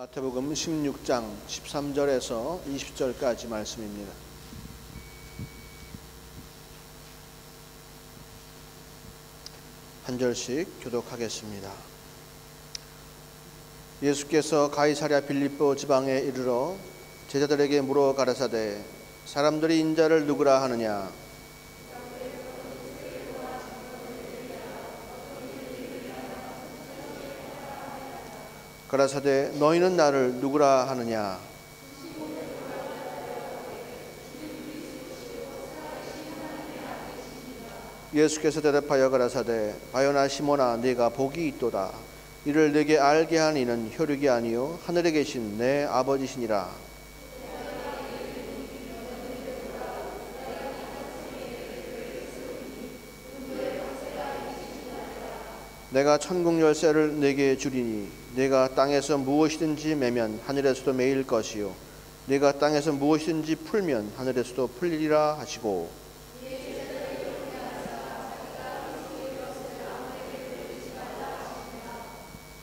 마태복음 16장 13절에서 20절까지 말씀입니다. 한 절씩 교독하겠습니다. 예수께서 가이사랴 빌립보 지방에 이르러 제자들에게 물어 가라사대 사람들이 인자를 누구라 하느냐? 가라사대 너희는 나를 누구라 하느냐? 예수께서 대답하여 가라사대 바요나 시몬아 네가 복이 있도다. 이를 내게 알게 한 이는 혈육이 아니요 하늘에 계신 내 아버지시니라. 내가 천국 열쇠를 네게 주리니 네가 땅에서 무엇이든지 매면 하늘에서도 매일 것이요 네가 땅에서 무엇이든지 풀면 하늘에서도 풀리리라 하시고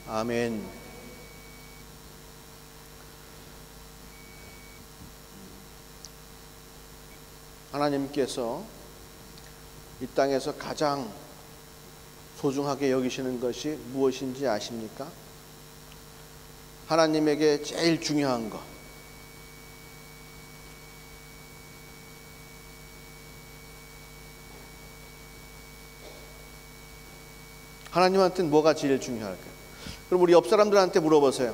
아멘. 하나님께서 이 땅에서 가장 소중하게 여기시는 것이 무엇인지 아십니까? 하나님에게 제일 중요한 것. 하나님한테는 뭐가 제일 중요할까요? 그럼 우리 옆 사람들한테 물어보세요.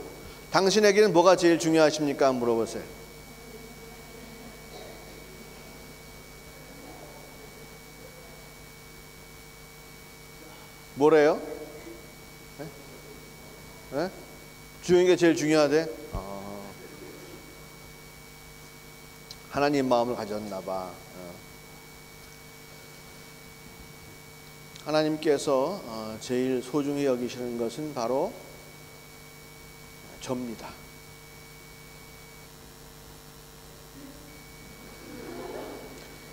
당신에게는 뭐가 제일 중요하십니까? 물어보세요. 뭐래요? 네? 주인 게 제일 중요하대? 하나님 마음을 가졌나 봐. 하나님께서 제일 소중히 여기시는 것은 바로 접니다.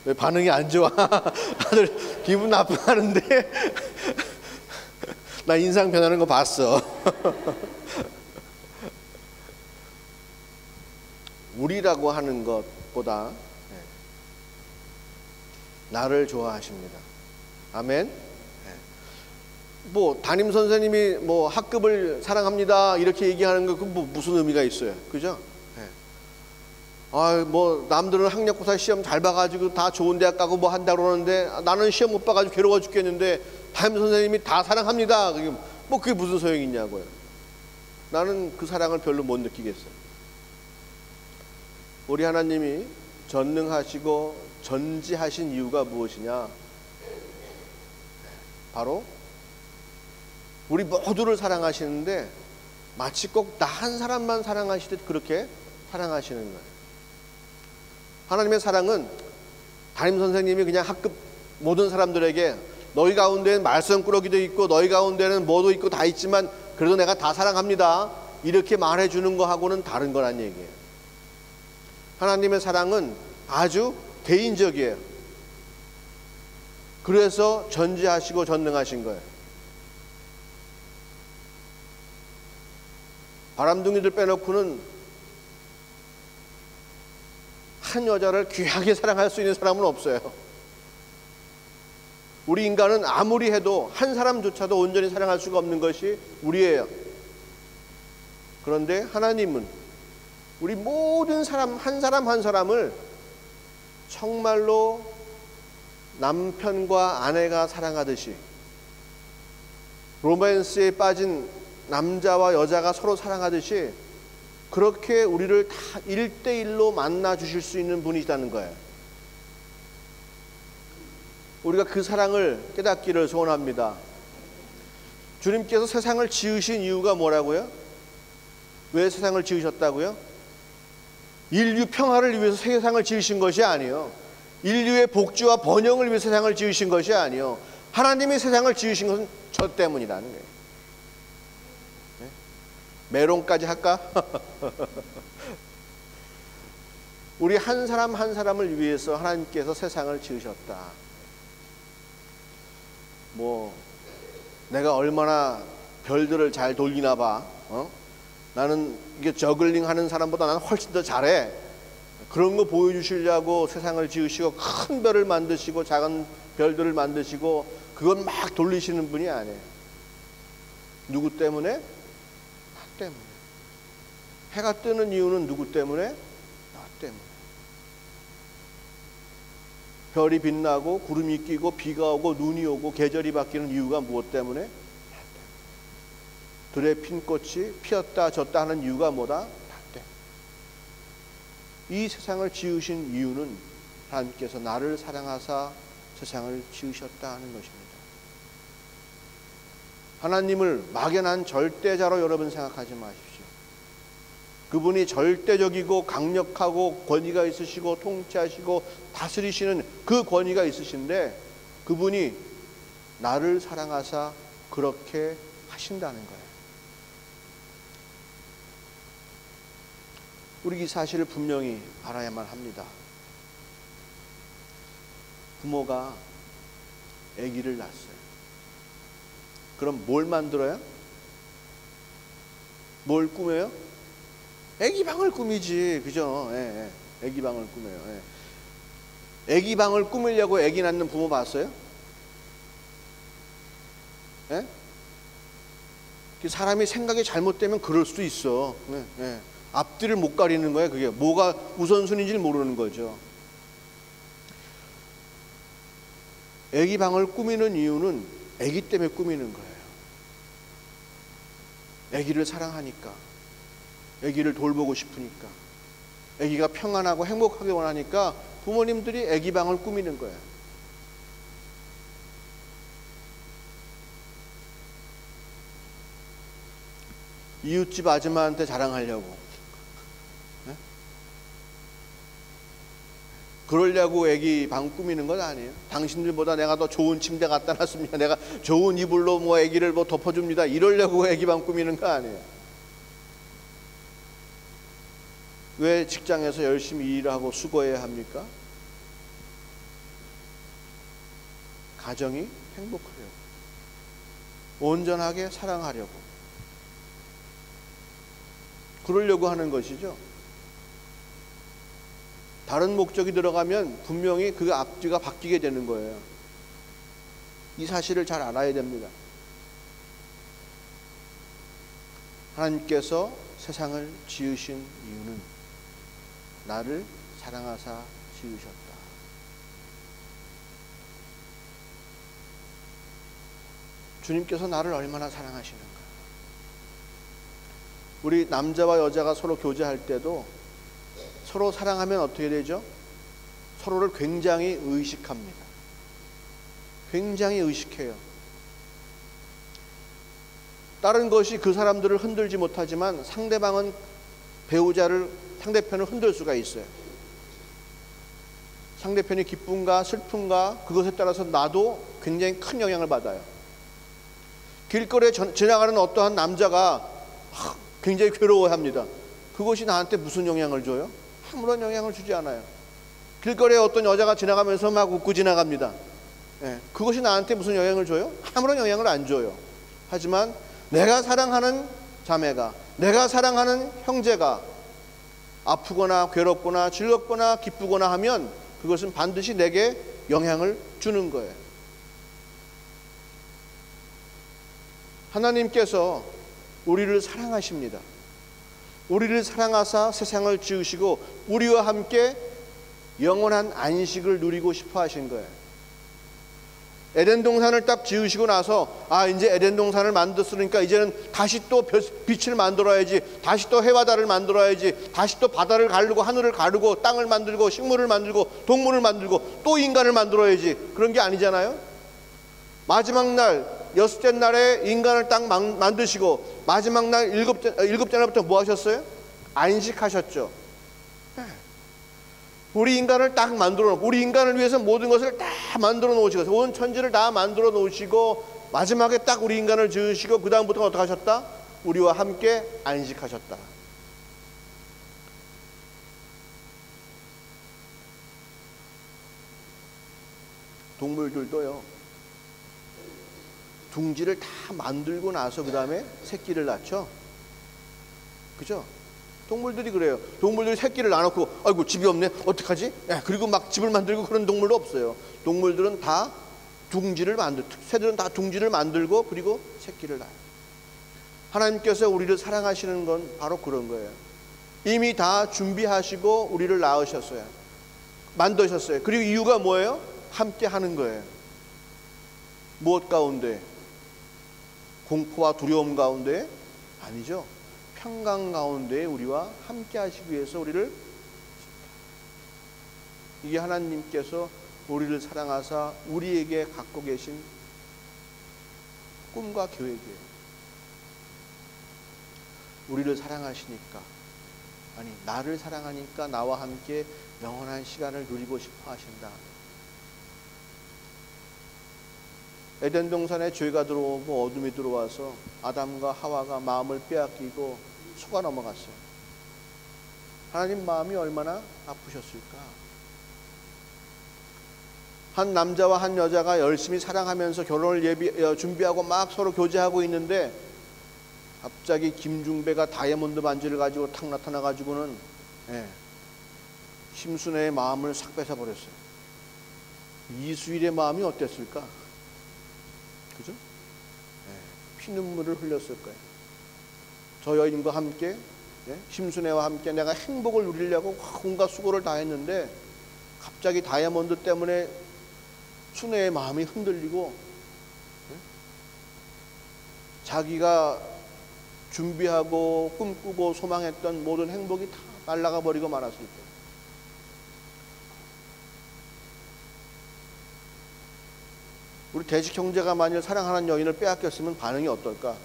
왜 반응이 안 좋아? 다들 기분 나빠하는데 나 인상 변하는 거 봤어. 우리라고 하는 것보다 나를 좋아하십니다. 아멘. 뭐 담임 선생님이 뭐 학급을 사랑합니다 이렇게 얘기하는 거 그 뭐 무슨 의미가 있어요, 그죠? 뭐 남들은 학력고사 시험 잘 봐가지고 다 좋은 대학 가고 뭐 한다 그러는데 나는 시험 못 봐가지고 괴로워 죽겠는데 담임 선생님이 다 사랑합니다. 뭐 그게 무슨 소용이 있냐고요. 나는 그 사랑을 별로 못 느끼겠어요. 우리 하나님이 전능하시고 전지하신 이유가 무엇이냐? 바로 우리 모두를 사랑하시는데 마치 꼭 나 한 사람만 사랑하시듯 그렇게 사랑하시는 거예요. 하나님의 사랑은 담임 선생님이 그냥 학급 모든 사람들에게 너희 가운데는 말썽꾸러기도 있고 너희 가운데는 뭐도 있고 다 있지만 그래도 내가 다 사랑합니다 이렇게 말해주는 거하고는 다른 거란 얘기예요. 하나님의 사랑은 아주 개인적이에요. 그래서 전지하시고 전능하신 거예요. 바람둥이들 빼놓고는 한 여자를 귀하게 사랑할 수 있는 사람은 없어요. 우리 인간은 아무리 해도 한 사람조차도 온전히 사랑할 수가 없는 것이 우리예요. 그런데 하나님은 우리 모든 사람 한 사람을 정말로 남편과 아내가 사랑하듯이 로맨스에 빠진 남자와 여자가 서로 사랑하듯이 그렇게 우리를 다 1대1로 만나 주실 수 있는 분이시다는 거예요. 우리가 그 사랑을 깨닫기를 소원합니다. 주님께서 세상을 지으신 이유가 뭐라고요? 왜 세상을 지으셨다고요? 인류 평화를 위해서 세상을 지으신 것이 아니에요. 인류의 복지와 번영을 위해 세상을 지으신 것이 아니에요. 하나님이 세상을 지으신 것은 저 때문이라는 거예요. 네? 메론까지 할까? 우리 한 사람 한 사람을 위해서 하나님께서 세상을 지으셨다. 뭐 내가 얼마나 별들을 잘 돌리나 봐. 나는 이게 저글링 하는 사람보다 나는 훨씬 더 잘해. 그런 거 보여주시려고 세상을 지으시고 큰 별을 만드시고 작은 별들을 만드시고 그건 막 돌리시는 분이 아니에요. 누구 때문에? 나 때문에. 해가 뜨는 이유는 누구 때문에? 나 때문에. 별이 빛나고 구름이 끼고 비가 오고 눈이 오고 계절이 바뀌는 이유가 무엇 때문에? 나 때문에. 들에 핀 꽃이 피었다 졌다 하는 이유가 뭐다? 나 때문에. 이 세상을 지으신 이유는 하나님께서 나를 사랑하사 세상을 지으셨다 하는 것입니다. 하나님을 막연한 절대자로 여러분 생각하지 마십시오. 그분이 절대적이고 강력하고 권위가 있으시고 통치하시고 다스리시는 그 권위가 있으신데 그분이 나를 사랑하사 그렇게 하신다는 거예요. 우리 이 사실을 분명히 알아야만 합니다. 부모가 아기를 낳았어요. 그럼 뭘 만들어요? 뭘 꾸며요? 아기 방을 꾸미지, 그죠? 예, 예. 아기 방을 꾸며요. 예. 아기 방을 꾸미려고 아기 낳는 부모 봤어요? 예? 사람이 생각이 잘못되면 그럴 수도 있어. 예, 예. 앞뒤를 못 가리는 거예요. 그게 뭐가 우선순위인지 모르는 거죠. 아기 방을 꾸미는 이유는 아기 때문에 꾸미는 거예요. 아기를 사랑하니까, 아기를 돌보고 싶으니까, 아기가 평안하고 행복하게 원하니까 부모님들이 아기 방을 꾸미는 거예요. 이웃집 아줌마한테 자랑하려고, 네? 그러려고 아기 방 꾸미는 건 아니에요. 당신들보다 내가 더 좋은 침대 갖다 놨습니다. 내가 좋은 이불로 뭐 아기를 뭐 덮어줍니다. 이러려고 아기 방 꾸미는 거 아니에요. 왜 직장에서 열심히 일하고 수고해야 합니까? 가정이 행복하려고, 온전하게 사랑하려고, 그러려고 하는 것이죠. 다른 목적이 들어가면 분명히 그 앞뒤가 바뀌게 되는 거예요. 이 사실을 잘 알아야 됩니다. 하나님께서 세상을 지으신 이유는 나를 사랑하사 지으셨다. 주님께서 나를 얼마나 사랑하시는가. 우리 남자와 여자가 서로 교제할 때도 서로 사랑하면 어떻게 되죠? 서로를 굉장히 의식합니다. 굉장히 의식해요. 다른 것이 그 사람들을 흔들지 못하지만 상대방은 상대편을 흔들 수가 있어요. 상대편이 기쁨과 슬픔과 그것에 따라서 나도 굉장히 큰 영향을 받아요. 길거리에 지나가는 어떠한 남자가 굉장히 괴로워합니다. 그것이 나한테 무슨 영향을 줘요? 아무런 영향을 주지 않아요. 길거리에 어떤 여자가 지나가면서 막 웃고 지나갑니다. 예, 그것이 나한테 무슨 영향을 줘요? 아무런 영향을 안 줘요. 하지만 내가 사랑하는 자매가, 내가 사랑하는 형제가 아프거나 괴롭거나 즐겁거나 기쁘거나 하면 그것은 반드시 내게 영향을 주는 거예요. 하나님께서 우리를 사랑하십니다. 우리를 사랑하사 세상을 지으시고 우리와 함께 영원한 안식을 누리고 싶어 하신 거예요. 에덴 동산을 딱 지으시고 나서 이제 에덴 동산을 만들었으니까 이제는 다시 또 빛을 만들어야지, 다시 또 해와 달을 만들어야지, 다시 또 바다를 가르고 하늘을 가르고 땅을 만들고 식물을 만들고 동물을 만들고 또 인간을 만들어야지. 그런 게 아니잖아요. 마지막 날 여섯째 날에 인간을 딱 만드시고 마지막 날 일곱째 날부터 뭐 하셨어요? 안식하셨죠. 우리 인간을 딱 만들어 놓고, 우리 인간을 위해서 모든 것을 다 만들어 놓으시고, 온 천지를 다 만들어 놓으시고 마지막에 딱 우리 인간을 지으시고 그 다음부터는 어떻게 하셨다? 우리와 함께 안식하셨다. 동물들도요, 둥지를 다 만들고 나서 그 다음에 새끼를 낳죠. 그죠? 동물들이 그래요. 동물들이 새끼를 낳아놓고 아이고 집이 없네 어떡하지? 그리고 막 집을 만들고 그런 동물도 없어요. 동물들은 다 새들은 다 둥지를 만들고 그리고 새끼를 낳아요. 하나님께서 우리를 사랑하시는 건 바로 그런 거예요. 이미 다 준비하시고 우리를 낳으셨어요. 만드셨어요. 그리고 이유가 뭐예요? 함께 하는 거예요. 무엇 가운데? 공포와 두려움 가운데? 아니죠. 평강 가운데 우리와 함께 하시기 위해서 우리를, 이게 하나님께서 우리를 사랑하사 우리에게 갖고 계신 꿈과 계획이에요. 우리를 사랑하시니까, 아니 나를 사랑하니까 나와 함께 영원한 시간을 누리고 싶어 하신다. 에덴 동산에 죄가 들어오고 어둠이 들어와서 아담과 하와가 마음을 빼앗기고 속아 넘어갔어요. 하나님 마음이 얼마나 아프셨을까? 한 남자와 한 여자가 열심히 사랑하면서 결혼을 준비하고 막 서로 교제하고 있는데 갑자기 김중배가 다이아몬드 반지를 가지고 탁 나타나가지고는 심순애의 마음을 싹 뺏어버렸어요. 이수일의 마음이 어땠을까? 그죠? 피눈물을 흘렸을 거예요. 저 여인과 함께, 심순애와 함께 내가 행복을 누리려고 온갖 수고를 다 했는데 갑자기 다이아몬드 때문에 순애의 마음이 흔들리고 자기가 준비하고 꿈꾸고 소망했던 모든 행복이 다 날아가 버리고 말았을 때, 우리 대식 형제가 만일 사랑하는 여인을 빼앗겼으면 반응이 어떨까?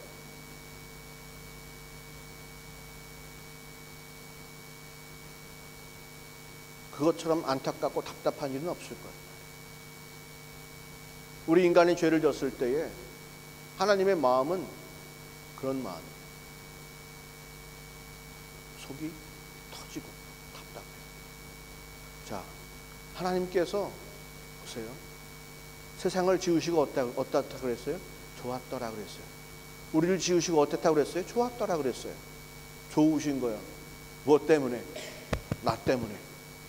그것처럼 안타깝고 답답한 일은 없을 거예요. 우리 인간이 죄를 졌을 때에 하나님의 마음은 그런 마음이에요. 속이 터지고 답답해요. 자, 하나님께서 보세요. 세상을 지으시고 어떻다 그랬어요? 좋았더라 그랬어요. 우리를 지으시고 어떻다 그랬어요? 좋았더라 그랬어요. 좋으신 거예요. 무엇 때문에? 나 때문에.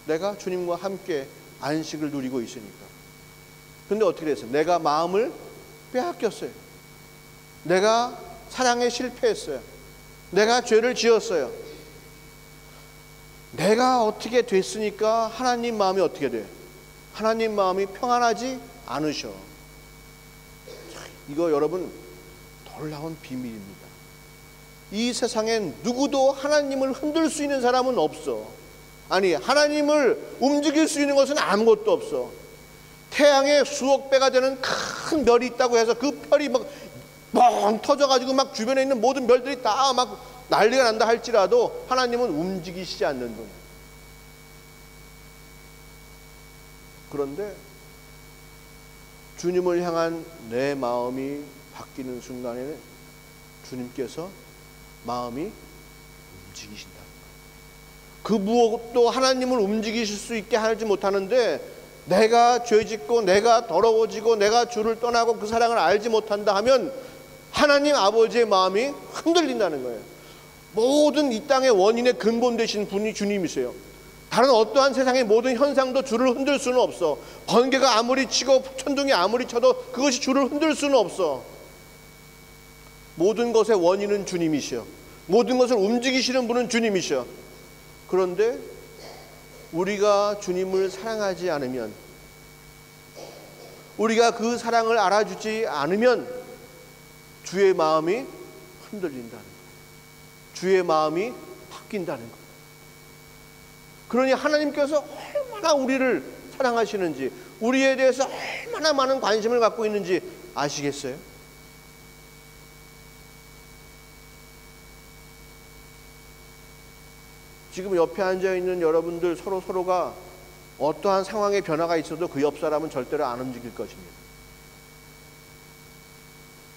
내가 주님과 함께 안식을 누리고 있으니까. 근데 어떻게 됐어요? 내가 마음을 빼앗겼어요. 내가 사랑에 실패했어요. 내가 죄를 지었어요. 내가 어떻게 됐으니까 하나님 마음이 어떻게 돼요? 하나님 마음이 평안하지 않으셔. 이거 여러분 놀라운 비밀입니다. 이 세상엔 누구도 하나님을 흔들 수 있는 사람은 없어. 아니, 하나님을 움직일 수 있는 것은 아무것도 없어. 태양에 수억 배가 되는 큰 별이 있다고 해서 그 별이 막 뻥 터져가지고 막 주변에 있는 모든 별들이 다 막 난리가 난다 할지라도 하나님은 움직이시지 않는 분. 그런데 주님을 향한 내 마음이 바뀌는 순간에는 주님께서 마음이 움직이신다. 그 무엇도 하나님을 움직이실 수 있게 하지 못하는데, 내가 죄짓고 내가 더러워지고 내가 주를 떠나고 그 사랑을 알지 못한다 하면 하나님 아버지의 마음이 흔들린다는 거예요. 모든 이 땅의 원인의 근본 되신 분이 주님이세요. 다른 어떠한 세상의 모든 현상도 주를 흔들 수는 없어. 번개가 아무리 치고 천둥이 아무리 쳐도 그것이 주를 흔들 수는 없어. 모든 것의 원인은 주님이시여. 모든 것을 움직이시는 분은 주님이시여. 그런데 우리가 주님을 사랑하지 않으면, 우리가 그 사랑을 알아주지 않으면 주의 마음이 흔들린다는 거예요. 주의 마음이 바뀐다는 거예요. 그러니 하나님께서 얼마나 우리를 사랑하시는지, 우리에 대해서 얼마나 많은 관심을 갖고 있는지 아시겠어요? 지금 옆에 앉아있는 여러분들 서로가 어떠한 상황의 변화가 있어도 그 옆 사람은 절대로 안 움직일 것입니다.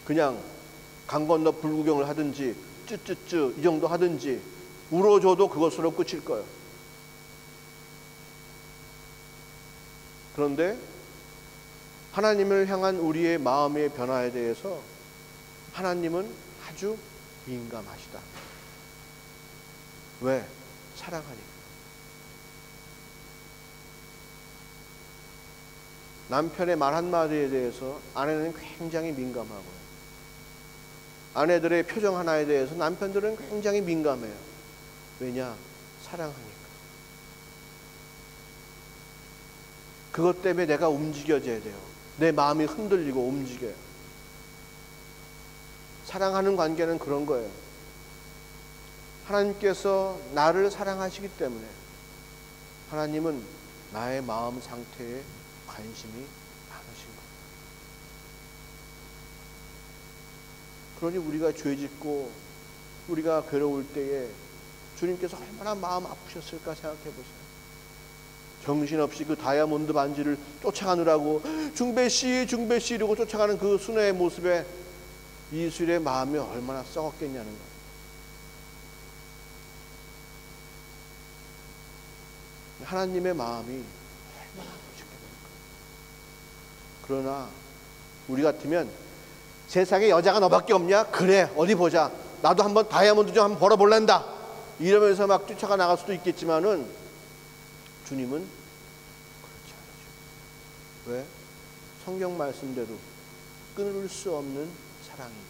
그냥 강 건너 불구경을 하든지 쯔쯔쯔 이 정도 하든지 울어줘도 그것으로 끝일 거예요. 그런데 하나님을 향한 우리의 마음의 변화에 대해서 하나님은 아주 민감하시다. 왜? 사랑하니까. 남편의 말 한마디에 대해서 아내는 굉장히 민감하고요. 아내들의 표정 하나에 대해서 남편들은 굉장히 민감해요. 왜냐? 사랑하니까. 그것 때문에 내가 움직여져야 돼요. 내 마음이 흔들리고 움직여요. 사랑하는 관계는 그런 거예요. 하나님께서 나를 사랑하시기 때문에 하나님은 나의 마음 상태에 관심이 많으신 거예요. 그러니 우리가 죄 짓고 우리가 괴로울 때에 주님께서 얼마나 마음 아프셨을까 생각해 보세요. 정신없이 그 다이아몬드 반지를 쫓아가느라고 중배씨 중배씨 이러고 쫓아가는 그 순애의 모습에 이슬의 마음이 얼마나 썩었겠냐는 거예요. 하나님의 마음이 얼마나 아프셨겠습니까? 그러나 우리 같으면 세상에 여자가 너밖에 없냐? 그래, 어디 보자. 나도 한번 다이아몬드 좀 한번 벌어볼란다. 이러면서 막 쫓아가 나갈 수도 있겠지만은 주님은 그렇지 않으죠. 왜? 성경 말씀대로 끊을 수 없는 사랑이기에,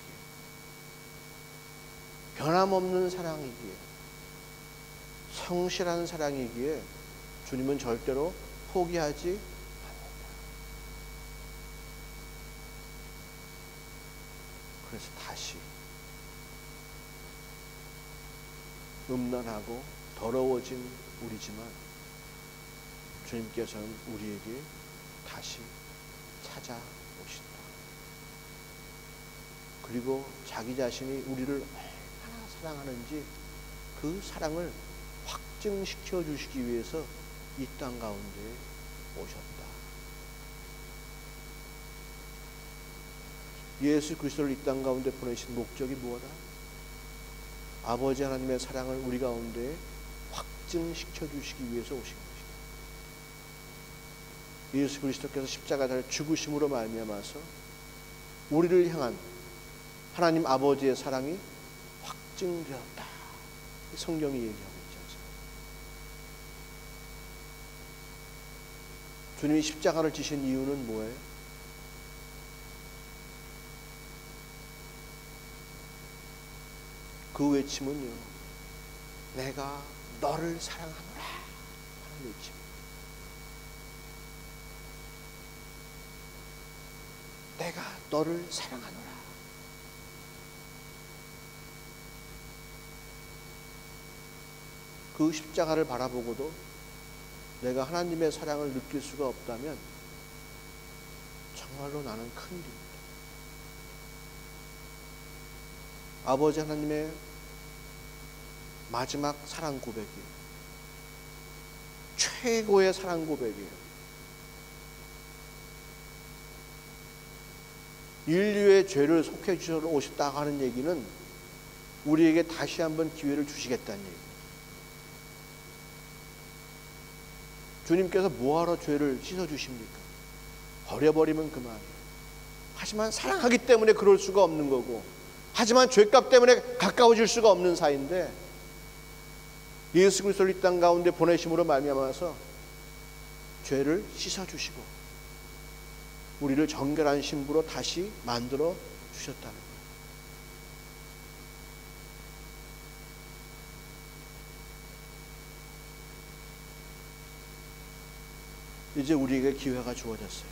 변함없는 사랑이기에, 성실한 사랑이기에 주님은 절대로 포기하지 않는다. 그래서 다시 음란하고 더러워진 우리지만 주님께서는 우리에게 다시 찾아오신다. 그리고 자기 자신이 우리를 얼마나 사랑하는지 그 사랑을 확증시켜 주시기 위해서 이 땅 가운데 오셨다. 예수 그리스도를 이 땅 가운데 보내신 목적이 무엇이다? 아버지 하나님의 사랑을 우리 가운데 확증시켜 주시기 위해서 오신 것이다. 예수 그리스도께서 십자가를 죽으심으로 말미암아서 우리를 향한 하나님 아버지의 사랑이 확증되었다. 성경이 얘기하고 있지 않습니까? 주님이 십자가를 지신 이유는 뭐예요? 그 외침은요, 내가 너를 사랑하노라 하는 외침. 내가 너를 사랑하노라. 그 십자가를 바라보고도 내가 하나님의 사랑을 느낄 수가 없다면 정말로 나는 큰일입니다. 아버지 하나님의 마지막 사랑 고백이에요. 최고의 사랑 고백이에요. 인류의 죄를 속해 주셔 오셨다고 하는 얘기는 우리에게 다시 한번 기회를 주시겠다는 얘기예요. 주님께서 뭐하러 죄를 씻어주십니까? 버려버리면 그만이에요. 하지만 사랑하기 때문에 그럴 수가 없는 거고, 하지만 죄값 때문에 가까워질 수가 없는 사이인데 예수 그리스도를 이 땅 가운데 보내심으로 말미암아서 죄를 씻어주시고 우리를 정결한 신부로 다시 만들어 주셨다는 거예요. 이제 우리에게 기회가 주어졌어요.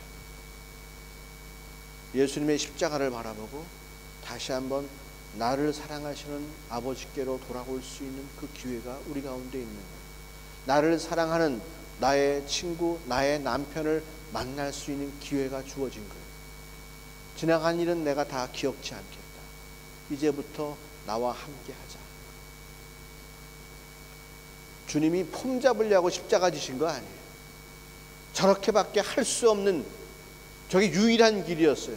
예수님의 십자가를 바라보고 다시 한번 나를 사랑하시는 아버지께로 돌아올 수 있는 그 기회가 우리 가운데 있는 거예요. 나를 사랑하는 나의 친구, 나의 남편을 만날 수 있는 기회가 주어진 거예요. 지나간 일은 내가 다 기억지 않겠다. 이제부터 나와 함께 하자. 주님이 폼 잡으려고 십자가 지신 거 아니에요. 저렇게밖에 할 수 없는 저게 유일한 길이었어요.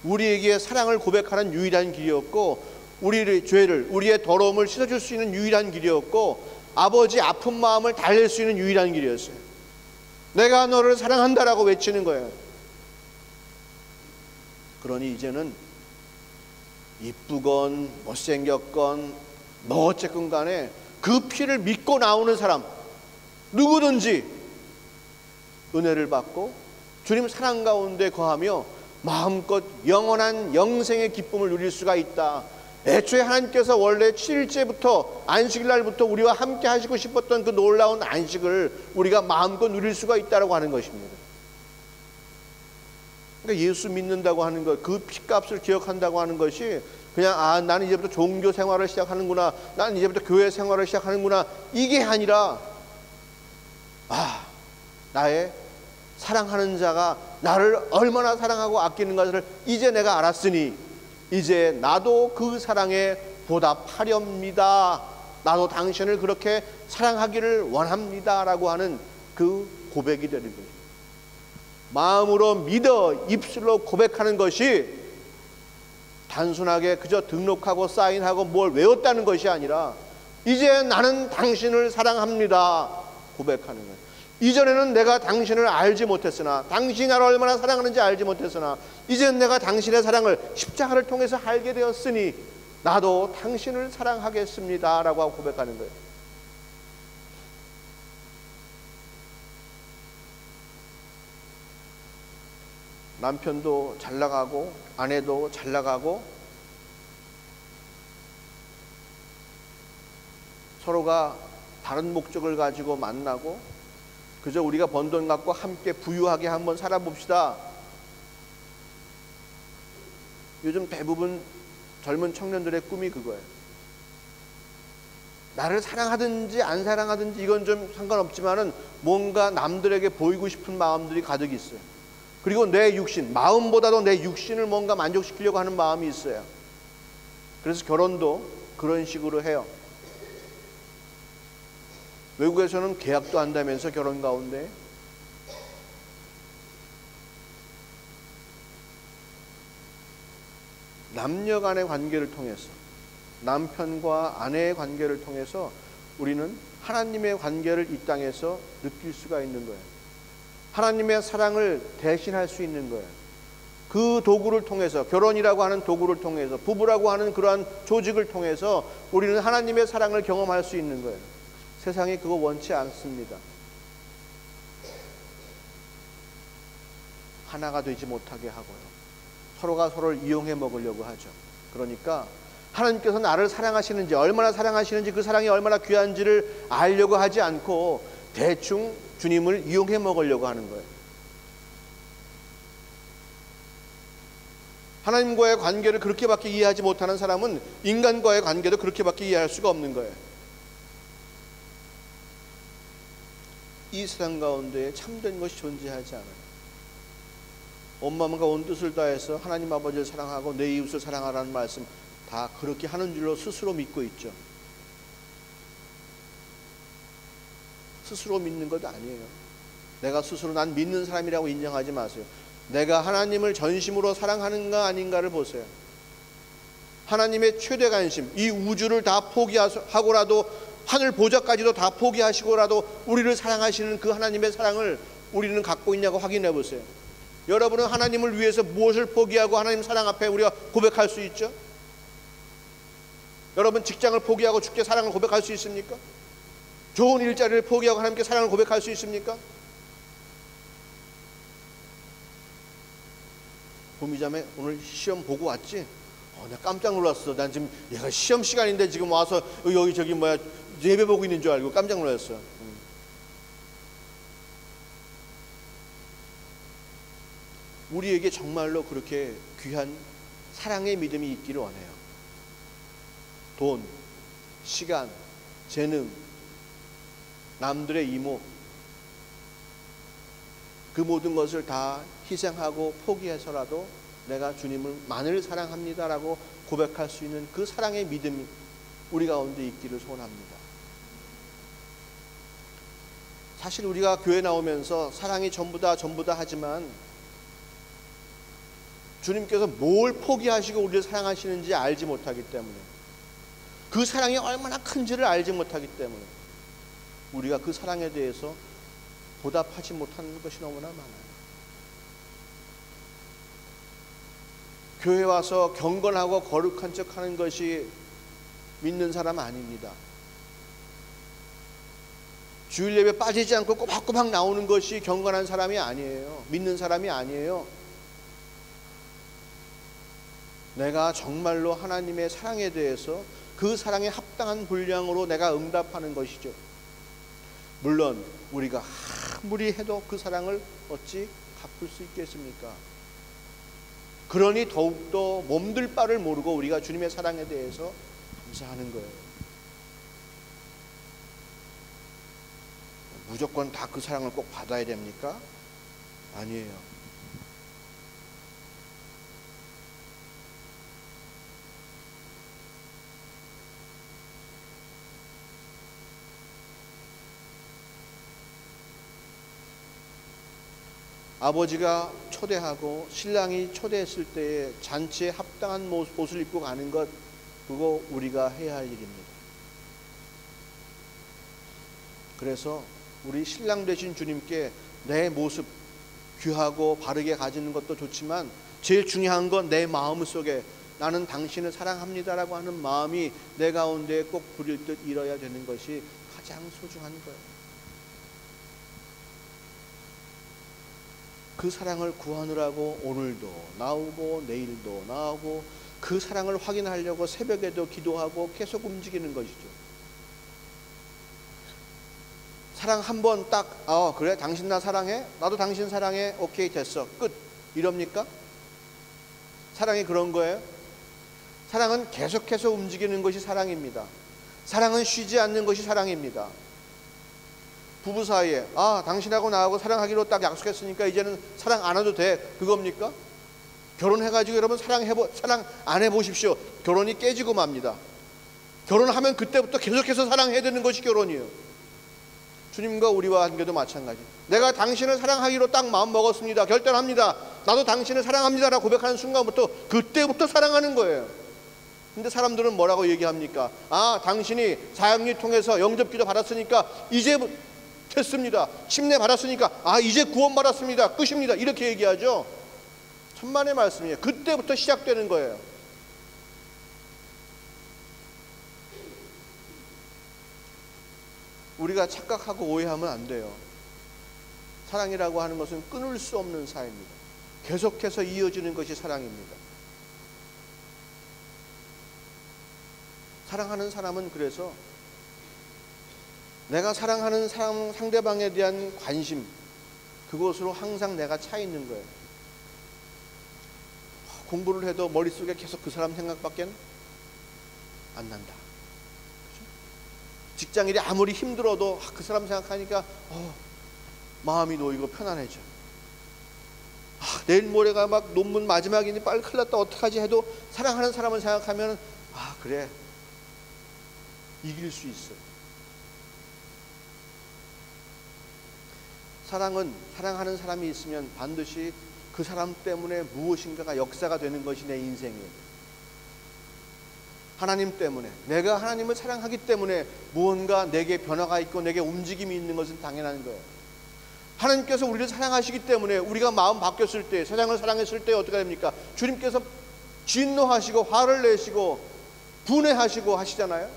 우리에게 사랑을 고백하는 유일한 길이었고, 우리의 죄를, 우리의 더러움을 씻어줄 수 있는 유일한 길이었고, 아버지 아픈 마음을 달랠 수 있는 유일한 길이었어요. 내가 너를 사랑한다라고 외치는 거예요. 그러니 이제는 이쁘건 못생겼건 뭐 어쨌건 간에 그 피를 믿고 나오는 사람 누구든지 은혜를 받고 주님 사랑 가운데 거하며 마음껏 영원한 영생의 기쁨을 누릴 수가 있다. 애초에 하나님께서 원래 7일째부터 안식일 날부터 우리와 함께 하시고 싶었던 그 놀라운 안식을 우리가 마음껏 누릴 수가 있다고 하는 것입니다. 그러니까 예수 믿는다고 하는 것, 그 피값을 기억한다고 하는 것이 그냥 나는 이제부터 종교 생활을 시작하는구나, 나는 이제부터 교회 생활을 시작하는구나, 이게 아니라 나의 사랑하는 자가 나를 얼마나 사랑하고 아끼는 것을 이제 내가 알았으니 이제 나도 그 사랑에 보답하렵니다. 나도 당신을 그렇게 사랑하기를 원합니다 라고 하는 그 고백이 되는 거예요. 마음으로 믿어 입술로 고백하는 것이 단순하게 그저 등록하고 사인하고 뭘 외웠다는 것이 아니라 이제 나는 당신을 사랑합니다 고백하는 거예요. 이전에는 내가 당신을 알지 못했으나, 당신이 나를 얼마나 사랑하는지 알지 못했으나 이제는 내가 당신의 사랑을 십자가를 통해서 알게 되었으니 나도 당신을 사랑하겠습니다 라고 하고 고백하는 거예요. 남편도 잘 나가고 아내도 잘 나가고 서로가 다른 목적을 가지고 만나고 그저 우리가 번 돈 갖고 함께 부유하게 한번 살아봅시다. 요즘 대부분 젊은 청년들의 꿈이 그거예요. 나를 사랑하든지 안 사랑하든지 이건 좀 상관없지만은 뭔가 남들에게 보이고 싶은 마음들이 가득 있어요. 그리고 내 육신, 마음보다도 내 육신을 뭔가 만족시키려고 하는 마음이 있어요. 그래서 결혼도 그런 식으로 해요. 외국에서는 계약도 한다면서 결혼 가운데 남녀 간의 관계를 통해서, 남편과 아내의 관계를 통해서 우리는 하나님의 관계를 이 땅에서 느낄 수가 있는 거예요. 하나님의 사랑을 대신할 수 있는 거예요. 그 도구를 통해서, 결혼이라고 하는 도구를 통해서, 부부라고 하는 그러한 조직을 통해서 우리는 하나님의 사랑을 경험할 수 있는 거예요. 세상이 그거 원치 않습니다. 하나가 되지 못하게 하고요. 서로가 서로를 이용해 먹으려고 하죠. 그러니까 하나님께서 나를 사랑하시는지, 얼마나 사랑하시는지, 그 사랑이 얼마나 귀한지를 알려고 하지 않고 대충 주님을 이용해 먹으려고 하는 거예요. 하나님과의 관계를 그렇게밖에 이해하지 못하는 사람은 인간과의 관계도 그렇게밖에 이해할 수가 없는 거예요. 이 세상 가운데 참된 것이 존재하지 않아요. 온 마음과 온 뜻을 다해서 하나님 아버지를 사랑하고 내 이웃을 사랑하라는 말씀 다 그렇게 하는 줄로 스스로 믿고 있죠. 스스로 믿는 것 아니에요. 내가 스스로 난 믿는 사람이라고 인정하지 마세요. 내가 하나님을 전심으로 사랑하는가 아닌가를 보세요. 하나님의 최대 관심, 이 우주를 다 포기하고라도 하늘 보좌까지도 다 포기하시고라도 우리를 사랑하시는 그 하나님의 사랑을 우리는 갖고 있냐고 확인해 보세요. 여러분은 하나님을 위해서 무엇을 포기하고 하나님 사랑 앞에 우리가 고백할 수 있죠? 여러분 직장을 포기하고 주께 사랑을 고백할 수 있습니까? 좋은 일자리를 포기하고 하나님께 사랑을 고백할 수 있습니까? 보미자매 오늘 시험 보고 왔지? 내가 깜짝 놀랐어. 난 지금 얘가 시험 시간인데 지금 와서 여기 저기 예배 보고 있는 줄 알고 깜짝 놀랐어. 우리에게 정말로 그렇게 귀한 사랑의 믿음이 있기를 원해요. 돈, 시간, 재능, 남들의 이목, 그 모든 것을 다 희생하고 포기해서라도 내가 주님을 만을 사랑합니다라고 고백할 수 있는 그 사랑의 믿음이 우리 가운데 있기를 소원합니다. 사실 우리가 교회 나오면서 사랑이 전부다 하지만 주님께서 뭘 포기하시고 우리를 사랑하시는지 알지 못하기 때문에, 그 사랑이 얼마나 큰지를 알지 못하기 때문에 우리가 그 사랑에 대해서 보답하지 못하는 것이 너무나 많아요. 교회 와서 경건하고 거룩한 척하는 것이 믿는 사람 아닙니다. 주일 예배 빠지지 않고 꼬박꼬박 나오는 것이 경건한 사람이 아니에요. 믿는 사람이 아니에요. 내가 정말로 하나님의 사랑에 대해서 그 사랑에 합당한 분량으로 내가 응답하는 것이죠. 물론 우리가 아무리 해도 그 사랑을 어찌 갚을 수 있겠습니까? 그러니 더욱더 몸둘 바를 모르고 우리가 주님의 사랑에 대해서 감사하는 거예요. 무조건 다 그 사랑을 꼭 받아야 됩니까? 아니에요. 아버지가 초대하고 신랑이 초대했을 때에 잔치에 합당한 옷을 입고 가는 것, 그거 우리가 해야 할 일입니다. 그래서 우리 신랑 되신 주님께 내 모습 귀하고 바르게 가지는 것도 좋지만 제일 중요한 건 내 마음 속에 나는 당신을 사랑합니다라고 하는 마음이 내 가운데 꼭 부릴 듯 일어야 되는 것이 가장 소중한 거예요. 그 사랑을 구하느라고 오늘도 나오고 내일도 나오고 그 사랑을 확인하려고 새벽에도 기도하고 계속 움직이는 것이죠. 사랑 한 번 딱 그래 당신 나 사랑해? 나도 당신 사랑해. 오케이 됐어 끝 이럽니까? 사랑이 그런 거예요? 사랑은 계속해서 움직이는 것이 사랑입니다. 사랑은 쉬지 않는 것이 사랑입니다. 부부 사이에 당신하고 나하고 사랑하기로 딱 약속했으니까 이제는 사랑 안 해도 돼 그겁니까? 결혼해가지고 여러분 사랑 안 해보십시오. 결혼이 깨지고 맙니다. 결혼하면 그때부터 계속해서 사랑해야 되는 것이 결혼이에요. 주님과 우리와 관계도 마찬가지. 내가 당신을 사랑하기로 딱 마음 먹었습니다. 결단합니다. 나도 당신을 사랑합니다라고 고백하는 순간부터 그때부터 사랑하는 거예요. 근데 사람들은 뭐라고 얘기합니까? 당신이 사형리 통해서 영접기도 받았으니까 이제 됐습니다. 침례 받았으니까 이제 구원 받았습니다. 끝입니다. 이렇게 얘기하죠. 천만의 말씀이에요. 그때부터 시작되는 거예요. 우리가 착각하고 오해하면 안 돼요. 사랑이라고 하는 것은 끊을 수 없는 사이입니다. 계속해서 이어지는 것이 사랑입니다. 사랑하는 사람은 그래서 내가 사랑하는 사람 상대방에 대한 관심, 그것으로 항상 내가 차 있는 거예요. 공부를 해도 머릿속에 계속 그 사람 생각밖에 안 난다. 직장일이 아무리 힘들어도 그 사람 생각하니까 마음이 놓이고 편안해져. 내일 모레가 막 논문 마지막이니 빨리 큰일 났다 어떡하지 해도 사랑하는 사람을 생각하면 그래 이길 수 있어. 사랑은 사랑하는 사람이 있으면 반드시 그 사람 때문에 무엇인가가 역사가 되는 것이 내 인생이에요. 하나님 때문에, 내가 하나님을 사랑하기 때문에 무언가 내게 변화가 있고 내게 움직임이 있는 것은 당연한 거예요. 하나님께서 우리를 사랑하시기 때문에 우리가 마음 바뀌었을 때, 세상을 사랑했을 때 어떻게 됩니까? 주님께서 진노하시고 화를 내시고 분해하시고 하시잖아요.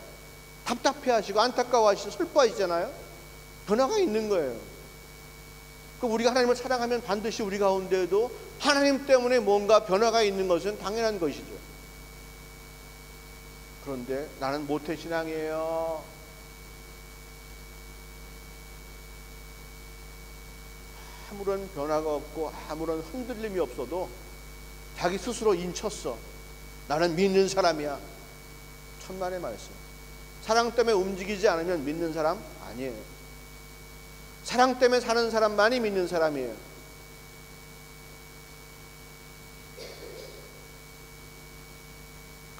답답해하시고 안타까워하시고 슬퍼하시잖아요. 변화가 있는 거예요. 우리가 하나님을 사랑하면 반드시 우리 가운데에도 하나님 때문에 뭔가 변화가 있는 것은 당연한 것이죠. 그런데 나는 모태신앙이에요. 아무런 변화가 없고 아무런 흔들림이 없어도 자기 스스로 인쳤어. 나는 믿는 사람이야. 천만의 말씀. 사랑 때문에 움직이지 않으면 믿는 사람 아니에요. 사랑 때문에 사는 사람만이 믿는 사람이에요.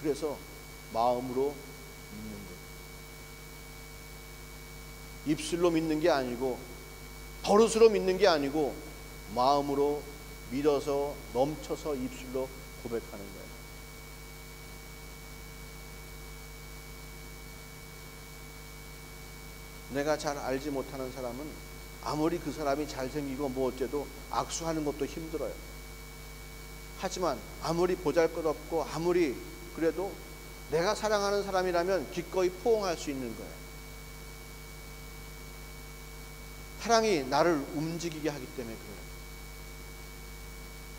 그래서 마음으로 믿는 거예요. 입술로 믿는 게 아니고 버릇으로 믿는 게 아니고 마음으로 믿어서 넘쳐서 입술로 고백하는 거예요. 내가 잘 알지 못하는 사람은 아무리 그 사람이 잘생기고 뭐 어째도 악수하는 것도 힘들어요. 하지만 아무리 보잘것없고 아무리 그래도 내가 사랑하는 사람이라면 기꺼이 포옹할 수 있는 거예요. 사랑이 나를 움직이게 하기 때문에 그래요.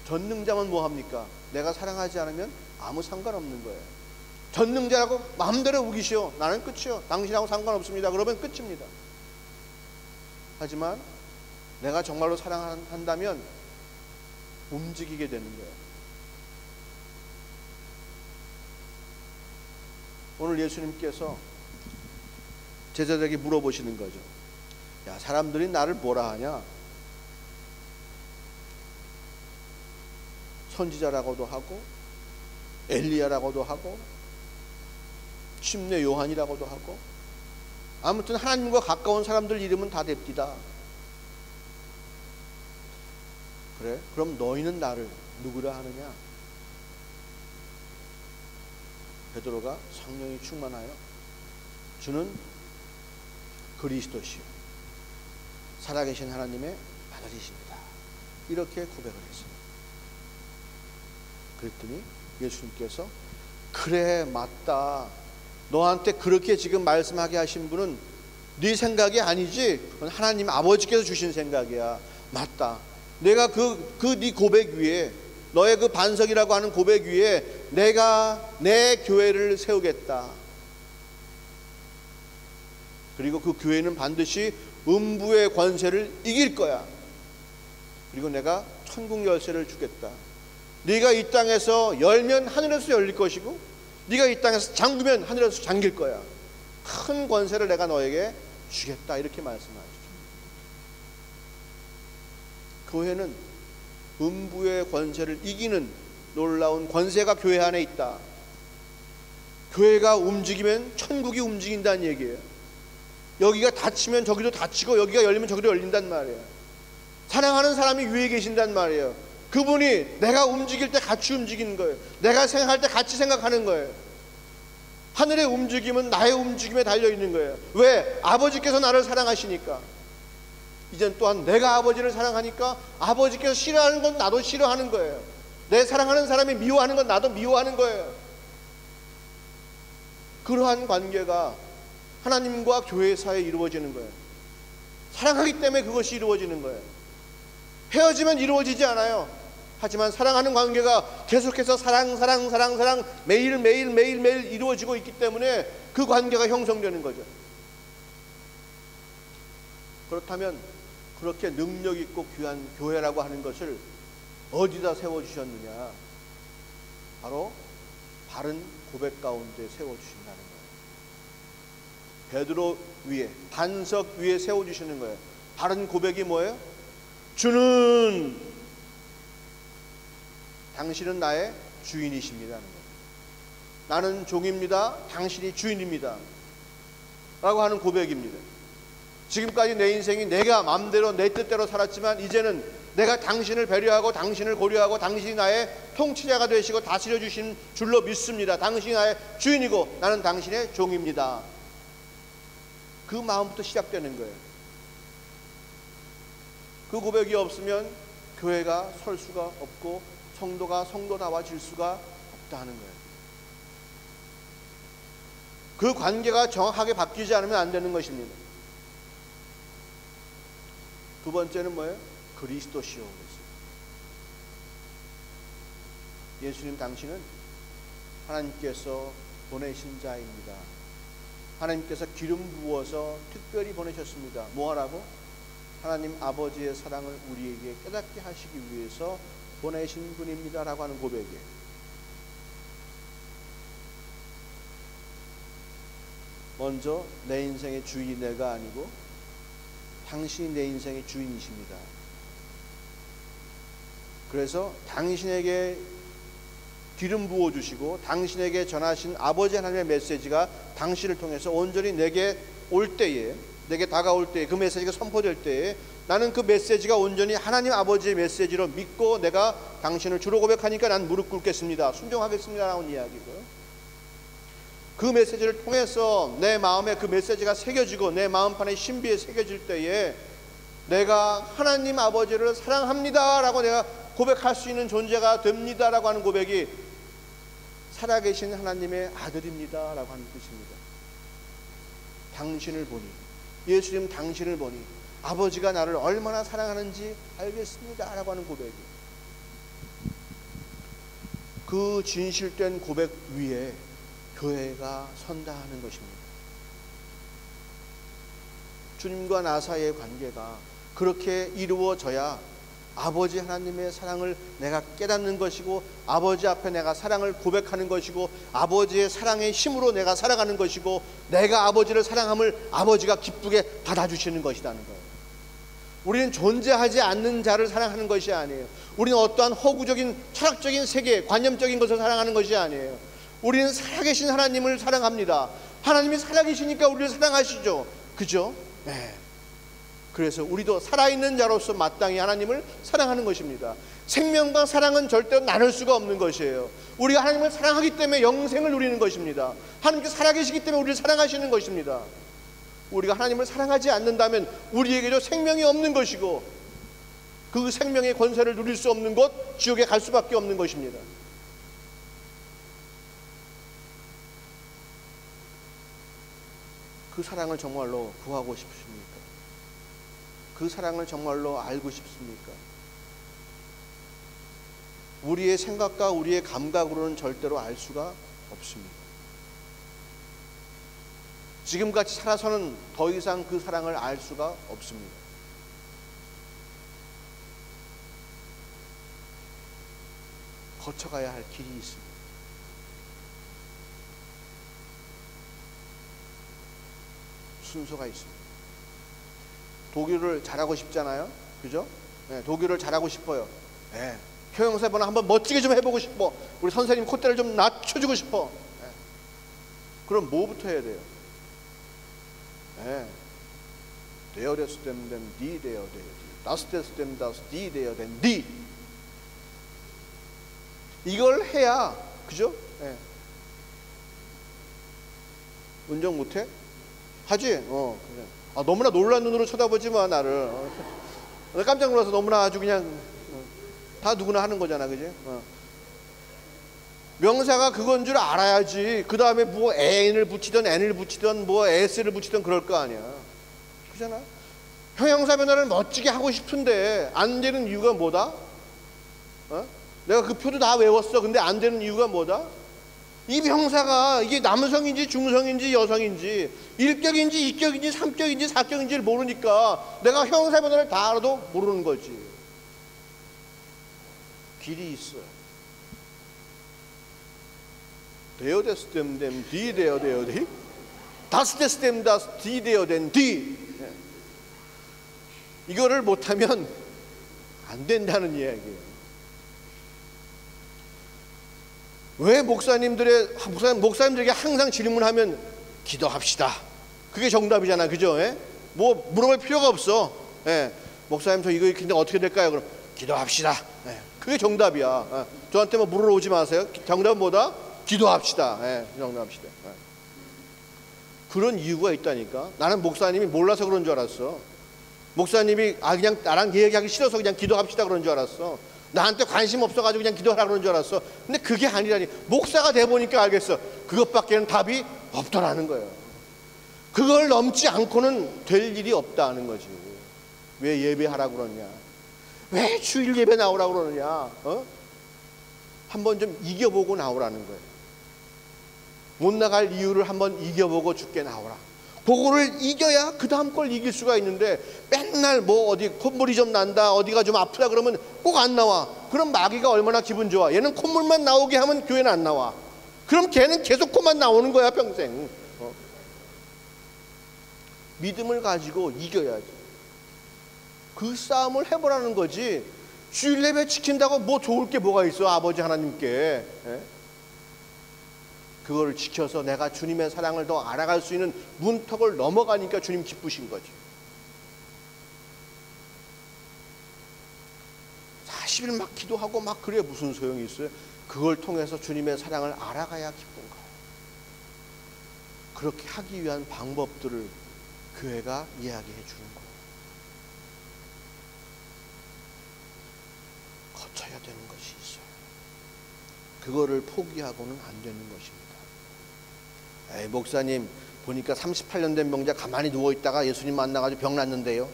전능자면 뭐합니까? 내가 사랑하지 않으면 아무 상관없는 거예요. 전능자라고 마음대로 우기시오. 나는 끝이요. 당신하고 상관없습니다. 그러면 끝입니다. 하지만 내가 정말로 사랑한다면 움직이게 되는 거예요. 오늘 예수님께서 제자들에게 물어보시는 거죠. 야, 사람들이 나를 뭐라 하냐? 선지자라고도 하고 엘리야라고도 하고 침례 요한이라고도 하고 아무튼 하나님과 가까운 사람들 이름은 다 댑디다. 그래? 그럼 너희는 나를 누구라 하느냐? 베드로가 성령이 충만하여 주는 그리스도시요 살아계신 하나님의 아들이십니다. 이렇게 고백을 했습니다. 그랬더니 예수님께서 그래 맞다. 너한테 그렇게 지금 말씀하게 하신 분은 네 생각이 아니지. 그건 하나님 아버지께서 주신 생각이야. 맞다. 내가 네 고백 위에 너의 그 반석이라고 하는 고백 위에 내가 내 교회를 세우겠다. 그리고 그 교회는 반드시 음부의 권세를 이길 거야. 그리고 내가 천국 열쇠를 주겠다. 네가 이 땅에서 열면 하늘에서 열릴 것이고 네가 이 땅에서 잠그면 하늘에서 잠길 거야. 큰 권세를 내가 너에게 주겠다. 이렇게 말씀하시죠. 교회는 음부의 권세를 이기는 놀라운 권세가 교회 안에 있다. 교회가 움직이면 천국이 움직인다는 얘기예요. 여기가 닫히면 저기도 닫히고 여기가 열리면 저기도 열린단 말이에요. 사랑하는 사람이 위에 계신단 말이에요. 그분이 내가 움직일 때 같이 움직이는 거예요. 내가 생각할 때 같이 생각하는 거예요. 하늘의 움직임은 나의 움직임에 달려있는 거예요. 왜? 아버지께서 나를 사랑하시니까. 이젠 또한 내가 아버지를 사랑하니까 아버지께서 싫어하는 건 나도 싫어하는 거예요. 내 사랑하는 사람이 미워하는 건 나도 미워하는 거예요. 그러한 관계가 하나님과 교회 사이에 이루어지는 거예요. 사랑하기 때문에 그것이 이루어지는 거예요. 헤어지면 이루어지지 않아요. 하지만 사랑하는 관계가 계속해서 사랑 매일 이루어지고 있기 때문에 그 관계가 형성되는 거죠. 그렇다면 그렇게 능력 있고 귀한 교회라고 하는 것을 어디다 세워주셨느냐? 바로 바른 고백 가운데 세워주신다는 거예요. 베드로 위에, 반석 위에 세워주시는 거예요. 바른 고백이 뭐예요? 주는 당신은 나의 주인이십니다. 나는 종입니다. 당신이 주인입니다. 라고 하는 고백입니다. 지금까지 내 인생이 내가 마음대로 내 뜻대로 살았지만 이제는 내가 당신을 배려하고 당신을 고려하고 당신이 나의 통치자가 되시고 다스려 주신 줄로 믿습니다. 당신이 나의 주인이고 나는 당신의 종입니다. 그 마음부터 시작되는 거예요. 그 고백이 없으면 교회가 설 수가 없고 성도가 성도다워질 수가 없다는 거예요. 그 관계가 정확하게 바뀌지 않으면 안 되는 것입니다. 두 번째는 뭐예요? 그리스도시요. 예수님 당신은 하나님께서 보내신 자입니다. 하나님께서 기름 부어서 특별히 보내셨습니다. 뭐하라고? 하나님 아버지의 사랑을 우리에게 깨닫게 하시기 위해서 보내신 분입니다 라고 하는 고백이에요. 먼저 내 인생의 주인이 내가 아니고 당신이 내 인생의 주인이십니다. 그래서 당신에게 기름 부어주시고 당신에게 전하신 아버지 하나님의 메시지가 당신을 통해서 온전히 내게 올 때에, 내게 다가올 때에, 그 메시지가 선포될 때에 나는 그 메시지가 온전히 하나님 아버지의 메시지로 믿고 내가 당신을 주로 고백하니까 난 무릎 꿇겠습니다, 순종하겠습니다 라는 이야기고요. 그 메시지를 통해서 내 마음에 그 메시지가 새겨지고 내 마음판에 신비에 새겨질 때에 내가 하나님 아버지를 사랑합니다 라고 내가 고백할 수 있는 존재가 됩니다 라고 하는 고백이 살아계신 하나님의 아들입니다 라고 하는 뜻입니다. 당신을 보니, 예수님 당신을 보니 아버지가 나를 얼마나 사랑하는지 알겠습니다 라고 하는 고백이에요. 그 진실된 고백 위에 교회가 선다 하는 것입니다. 주님과 나 사이의 관계가 그렇게 이루어져야 아버지 하나님의 사랑을 내가 깨닫는 것이고, 아버지 앞에 내가 사랑을 고백하는 것이고, 아버지의 사랑의 힘으로 내가 살아가는 것이고, 내가 아버지를 사랑함을 아버지가 기쁘게 받아주시는 것이라는 거예요. 우리는 존재하지 않는 자를 사랑하는 것이 아니에요. 우리는 어떠한 허구적인 철학적인 세계, 관념적인 것을 사랑하는 것이 아니에요. 우리는 살아계신 하나님을 사랑합니다. 하나님이 살아계시니까 우리를 사랑하시죠. 그죠? 네. 그래서 우리도 살아있는 자로서 마땅히 하나님을 사랑하는 것입니다. 생명과 사랑은 절대로 나눌 수가 없는 것이에요. 우리가 하나님을 사랑하기 때문에 영생을 누리는 것입니다. 하나님께서 살아계시기 때문에 우리를 사랑하시는 것입니다. 우리가 하나님을 사랑하지 않는다면 우리에게도 생명이 없는 것이고, 그 생명의 권세를 누릴 수 없는 곳, 지옥에 갈 수밖에 없는 것입니다. 그 사랑을 정말로 구하고 싶으십니까? 그 사랑을 정말로 알고 싶습니까? 우리의 생각과 우리의 감각으로는 절대로 알 수가 없습니다. 지금같이 살아서는 더 이상 그 사랑을 알 수가 없습니다. 거쳐가야 할 길이 있습니다. 순서가 있습니다. 독일을 잘하고 싶잖아요. 그죠? 네, 독일을 잘하고 싶어요. 네. 형용사번호 한번 멋지게 좀 해보고 싶어. 우리 선생님 콧대를 좀 낮춰주고 싶어. 네. 그럼 뭐부터 해야 돼요? 네. Der des dem dem die der der das des dem das die der den die. 이걸 해야, 그죠? 네. 운전 못해? 하지? 그래. 아, 너무나 놀란 눈으로 쳐다보지 마 나를. 나 깜짝 놀라서 너무나 아주 그냥 다 누구나 하는 거잖아, 그지? 명사가 그건 줄 알아야지. 그 다음에 뭐 n을 붙이든 n을 붙이든 뭐 s를 붙이든 그럴 거 아니야. 그잖아. 형용사 변화를 멋지게 하고 싶은데 안 되는 이유가 뭐다? 내가 그 표도 다 외웠어. 근데 안 되는 이유가 뭐다? 이 명사가 이게 남성인지 중성인지 여성인지 일격인지 이격인지 삼격인지 사격인지를 모르니까 내가 형용사 변화를 다 알아도 모르는 거지. 길이 있어요. Der des dem dem die der der die das des dem das die der den die. 이거를 못하면 안 된다는 이야기예요. 왜 목사님들에게 항상 질문하면 기도합시다. 그게 정답이잖아, 그죠? 예? 뭐 물어볼 필요가 없어. 예. 목사님 저 이거 근데 어떻게 될까요? 그럼 기도합시다. 예. 그게 정답이야. 예. 저한테 뭐 물어오지 마세요. 정답은 뭐다? 기도합시다. 예. 정답합시다. 예. 그런 이유가 있다니까. 나는 목사님이 몰라서 그런 줄 알았어. 목사님이 그냥 나랑 얘기하기 싫어서 그냥 기도합시다 그런 줄 알았어. 나한테 관심 없어가지고 그냥 기도하라 그런 줄 알았어. 근데 그게 아니라니. 목사가 돼보니까 알겠어. 그것밖에는 답이 없더라는 거예요. 그걸 넘지 않고는 될 일이 없다는 거지. 왜 예배하라고 그러냐, 왜 주일 예배 나오라고 그러느냐. 한번 좀 이겨보고 나오라는 거예요. 못 나갈 이유를 한번 이겨보고 죽게 나오라. 그거를 이겨야 그 다음 걸 이길 수가 있는데, 맨날 뭐 어디 콧물이 좀 난다, 어디가 좀 아프다 그러면 꼭 안 나와. 그럼 마귀가 얼마나 기분 좋아. 얘는 콧물만 나오게 하면 교회는 안 나와. 그럼 걔는 계속 코만 나오는 거야 평생. 믿음을 가지고 이겨야지. 그 싸움을 해보라는 거지. 주일 예배 지킨다고 뭐 좋을 게 뭐가 있어 아버지 하나님께. 그거를 지켜서 내가 주님의 사랑을 더 알아갈 수 있는 문턱을 넘어가니까 주님 기쁘신 거지. 40일 막 기도하고 막 그래 무슨 소용이 있어요? 그걸 통해서 주님의 사랑을 알아가야 기쁜 거예요. 그렇게 하기 위한 방법들을 교회가 이야기해 주는 거예요. 거쳐야 되는 것이 있어요. 그거를 포기하고는 안 되는 것입니다. 에이, 목사님 보니까 38년 된 병자 가만히 누워있다가 예수님 만나가지고 병 났는데요.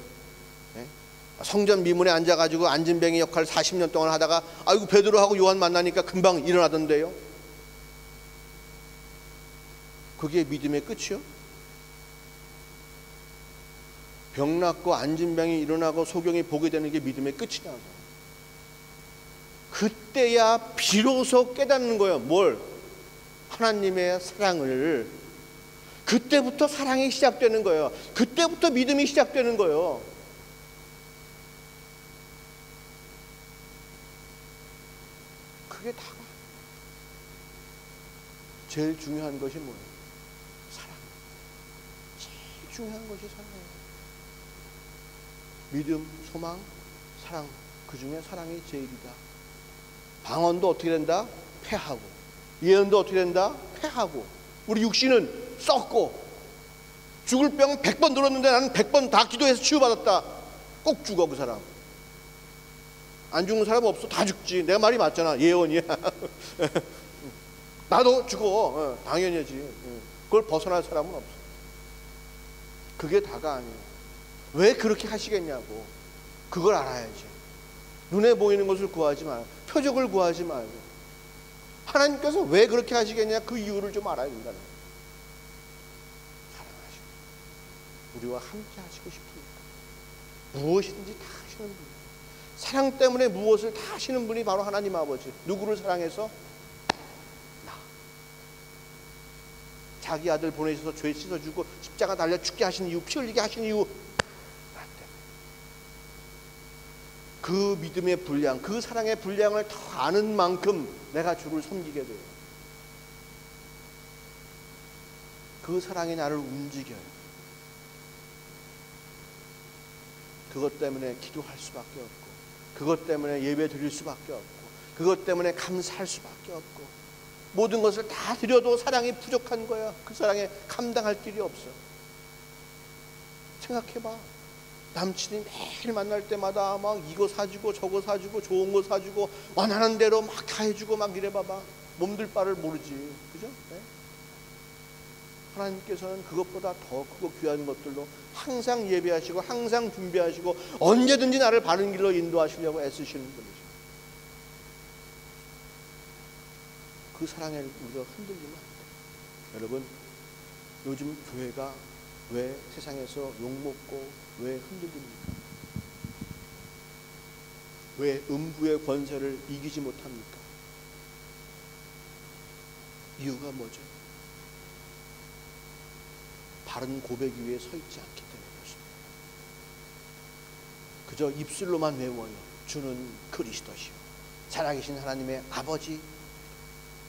성전 미문에 앉아가지고 안진뱅이 역할을 40년 동안 하다가 아이고 베드로하고 요한 만나니까 금방 일어나던데요. 그게 믿음의 끝이요? 병 낫고 안진뱅이 일어나고 소경이 보게 되는 게 믿음의 끝이냐고. 그때야 비로소 깨닫는 거예요. 뭘? 하나님의 사랑을. 그때부터 사랑이 시작되는 거예요. 그때부터 믿음이 시작되는 거예요. 그게 다가. 제일 중요한 것이 뭐예요? 사랑. 제일 중요한 것이 사랑이에요. 믿음, 소망, 사랑. 그 중에 사랑이 제일이다. 방언도 어떻게 된다? 패하고. 예언도 어떻게 된다? 패하고. 우리 육신은 썩고. 죽을 병 100번 들었는데 나는 100번 다 기도해서 치유받았다. 꼭 죽어 그 사람. 안 죽는 사람 없어. 다 죽지. 내가 말이 맞잖아. 예언이야. 나도 죽어. 당연히지. 그걸 벗어날 사람은 없어. 그게 다가 아니에요. 왜 그렇게 하시겠냐고. 그걸 알아야지. 눈에 보이는 것을 구하지 말고, 표적을 구하지 말고, 하나님께서 왜 그렇게 하시겠냐, 그 이유를 좀 알아야 된다는 거예요. 사랑하시고 우리와 함께 하시고 싶으니까 무엇이든지 다 하시는 분. 사랑 때문에 무엇을 다 하시는 분이 바로 하나님 아버지. 누구를 사랑해서? 나. 자기 아들 보내셔서 죄 씻어주고 십자가 달려 죽게 하신 이유, 피 흘리게 하신 이유, 그 믿음의 분량, 그 사랑의 분량을 더 아는 만큼 내가 주를 섬기게 돼요. 그 사랑이 나를 움직여요. 그것 때문에 기도할 수밖에 없고, 그것 때문에 예배 드릴 수밖에 없고, 그것 때문에 감사할 수밖에 없고, 모든 것을 다 드려도 사랑이 부족한 거야. 그 사랑에 감당할 길이 없어. 생각해봐. 남친이 매일 만날 때마다 막 이거 사주고 저거 사주고 좋은 거 사주고 원하는 대로 막 다 해주고 막 이래 봐봐. 몸둘 바를 모르지. 그죠? 네? 하나님께서는 그것보다 더 크고 귀한 것들로 항상 예배하시고 항상 준비하시고 언제든지 나를 바른 길로 인도하시려고 애쓰시는 분이죠. 그 사랑에 우리가 흔들리면 안 돼요. 여러분, 요즘 교회가 왜 세상에서 욕먹고 왜 흔들립니까? 왜 음부의 권세를 이기지 못합니까? 이유가 뭐죠? 바른 고백 위에 서 있지 않기 때문에 그렇습니다. 그저 입술로만 외워요. 주는 그리스도시요, 살아계신 하나님의 아버지,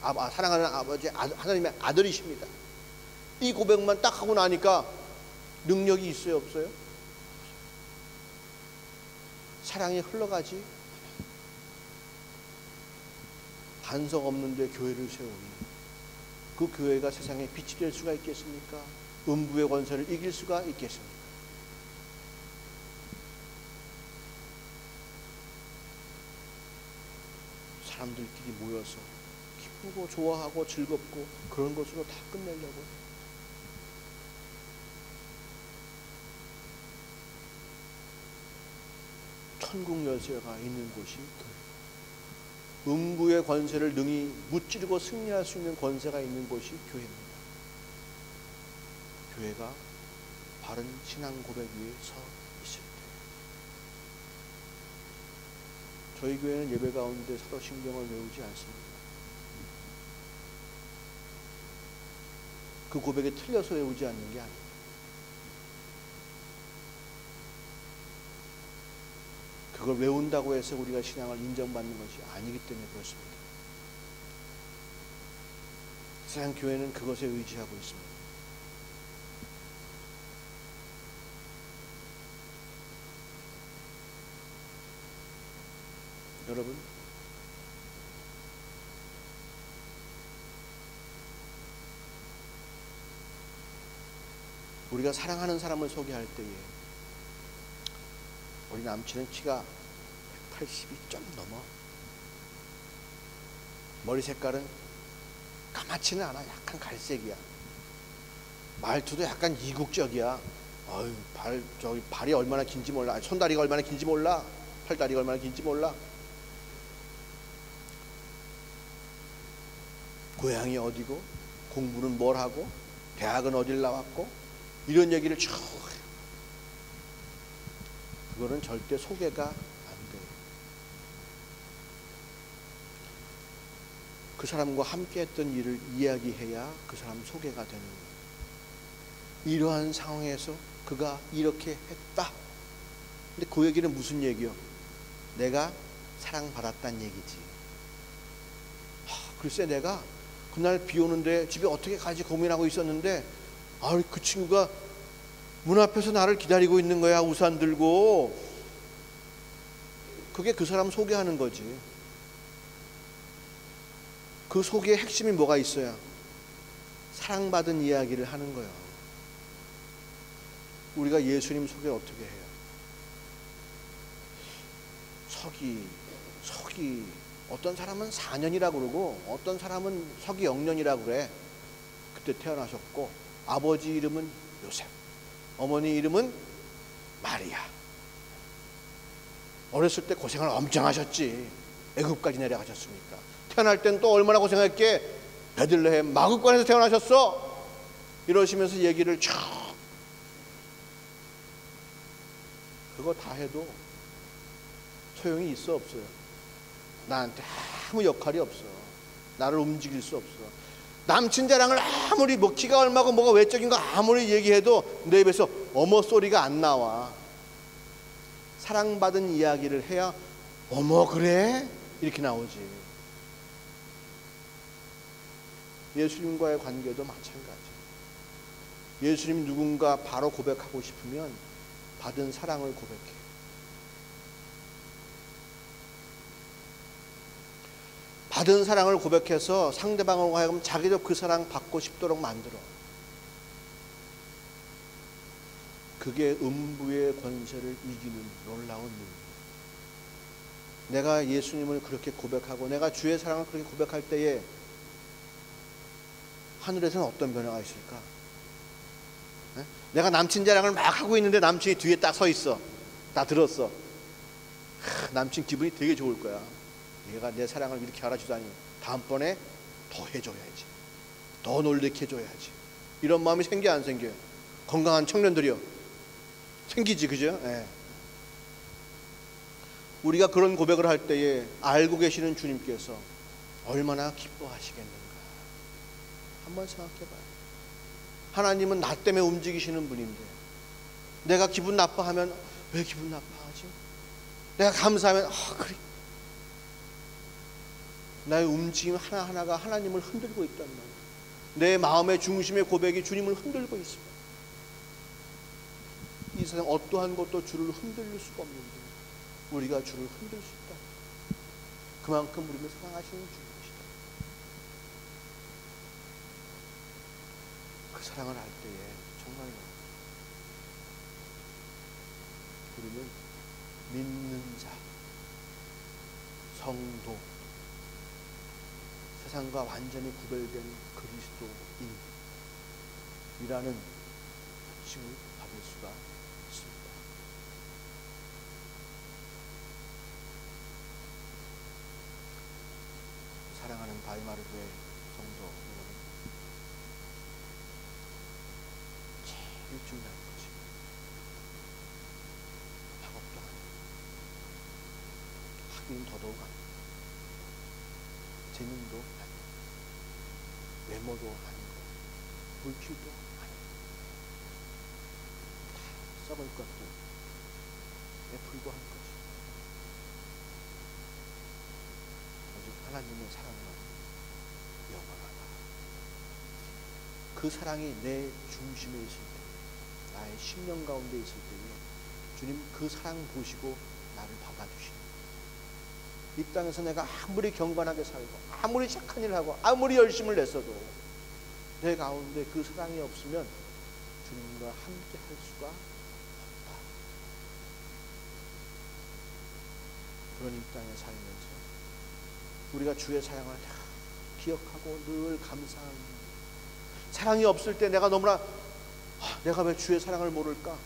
사랑하는 아버지, 하나님의 아들이십니다. 이 고백만 딱 하고 나니까 능력이 있어요, 없어요? 사랑이 흘러가지. 반석 없는데 교회를 세우니 그 교회가 세상에 빛이 될 수가 있겠습니까? 음부의 권세를 이길 수가 있겠습니까? 사람들끼리 모여서 기쁘고 좋아하고 즐겁고 그런 것으로 다 끝내려고. 천국 열쇠가 있는 곳이 교회. 음부의 권세를 능히 무찌르고 승리할 수 있는 권세가 있는 곳이 교회입니다. 교회가 바른 신앙 고백 위에 서 있을 때. 저희 교회는 예배 가운데 사도신경을 외우지 않습니다. 그 고백에 틀려서 외우지 않는 게 아닙니다. 그걸 외운다고 해서 우리가 신앙을 인정받는 것이 아니기 때문에 그렇습니다. 세상 교회는 그것에 의지하고 있습니다. 여러분, 우리가 사랑하는 사람을 소개할 때에 우리 남친은 키가 180이 좀 넘어. 머리 색깔은 까맣지는 않아. 약간 갈색이야. 말투도 약간 이국적이야. 아유, 발이 얼마나 긴지 몰라. 손다리가 얼마나 긴지 몰라. 팔다리가 얼마나 긴지 몰라. 고향이 어디고, 공부는 뭘 하고, 대학은 어딜 나왔고, 이런 얘기를 쭉 해요. 그거는 절대 소개가 안 돼요. 그 사람과 함께 했던 일을 이야기해야 그 사람 소개가 되는 거예요. 이러한 상황에서 그가 이렇게 했다. 근데 그 얘기는 무슨 얘기요? 내가 사랑받았다는 얘기지. 글쎄, 내가 그날 비 오는데 집에 어떻게 가지 고민하고 있었는데, 그 친구가 문 앞에서 나를 기다리고 있는 거야, 우산 들고. 그게 그 사람 소개하는 거지. 그 소개의 핵심이 뭐가 있어야? 사랑받은 이야기를 하는 거예요. 우리가 예수님 소개를 어떻게 해요? 서기 어떤 사람은 4년이라고 그러고 어떤 사람은 서기 0년이라고 그래. 그때 태어나셨고, 아버지 이름은 요셉, 어머니 이름은 마리아. 어렸을 때 고생을 엄청 하셨지. 애굽까지 내려가셨으니까. 태어날 땐 또 얼마나 고생했게. 베들레헴 마구간에서 태어나셨어. 이러시면서 얘기를 쭉. 그거 다 해도 소용이 있어 없어요? 나한테 아무 역할이 없어. 나를 움직일 수 없어. 남친 자랑을 아무리 키가 얼마고 뭐가 외적인 거 아무리 얘기해도 내 입에서 어머 소리가 안 나와. 사랑받은 이야기를 해야 어머 그래? 이렇게 나오지. 예수님과의 관계도 마찬가지. 예수님 누군가 바로 고백하고 싶으면 받은 사랑을 고백해. 받은 사랑을 고백해서 상대방을 하여금 자기도 그 사랑 받고 싶도록 만들어. 그게 음부의 권세를 이기는 놀라운 능력. 내가 예수님을 그렇게 고백하고 내가 주의 사랑을 그렇게 고백할 때에 하늘에서는 어떤 변화가 있을까? 내가 남친 자랑을 막 하고 있는데 남친이 뒤에 딱 서 있어. 다 들었어. 남친 기분이 되게 좋을 거야. 얘가 내 사랑을 이렇게 알아주다니 다음번에 더 해줘야지, 더 놀래켜 줘야지. 이런 마음이 생겨 안 생겨요? 건강한 청년들이요. 생기지, 그죠? 네. 우리가 그런 고백을 할 때에 알고 계시는 주님께서 얼마나 기뻐하시겠는가 한번 생각해봐요. 하나님은 나 때문에 움직이시는 분인데 내가 기분 나빠하면 왜 기분 나빠하지? 내가 감사하면 그래. 나의 움직임 하나하나가 하나님을 흔들고 있단 말이에요. 내 마음의 중심의 고백이 주님을 흔들고 있습니다. 이 세상 어떠한 것도 주를 흔들릴 수가 없는데 우리가 주를 흔들 수 있다. 그만큼 우리를 사랑하시는 주님이시다. 그 사랑을 할 때에 정말로 우리는 믿는 자, 성도, 세상과 완전히 구별된 그리스도인이라는 칭을 받을 수가 있습니다. 사랑하는 바이마르 교회 성도 여러분, 제일 중요한 것이 학업도 아니고 학위는 더더욱 아니고 재능도 아니고 외모도 아니고 물질도 아니고 다 썩을 것들에 불과한 것이 오직 하나님의 사랑만 영원하다. 그 사랑이 내 중심에 있을 때, 나의 심령 가운데 있을 때에 주님 그 사랑 보시고 나를 받아주시는, 이 땅에서 내가 아무리 경건하게 살고 아무리 착한 일을 하고 아무리 열심을 냈어도 내 가운데 그 사랑이 없으면 주님과 함께 할 수가 없다. 그런 이 땅에 살면서 우리가 주의 사랑을 기억하고 늘 감사하는, 사랑이 없을 때 내가 너무나 내가 왜 주의 사랑을 모를까?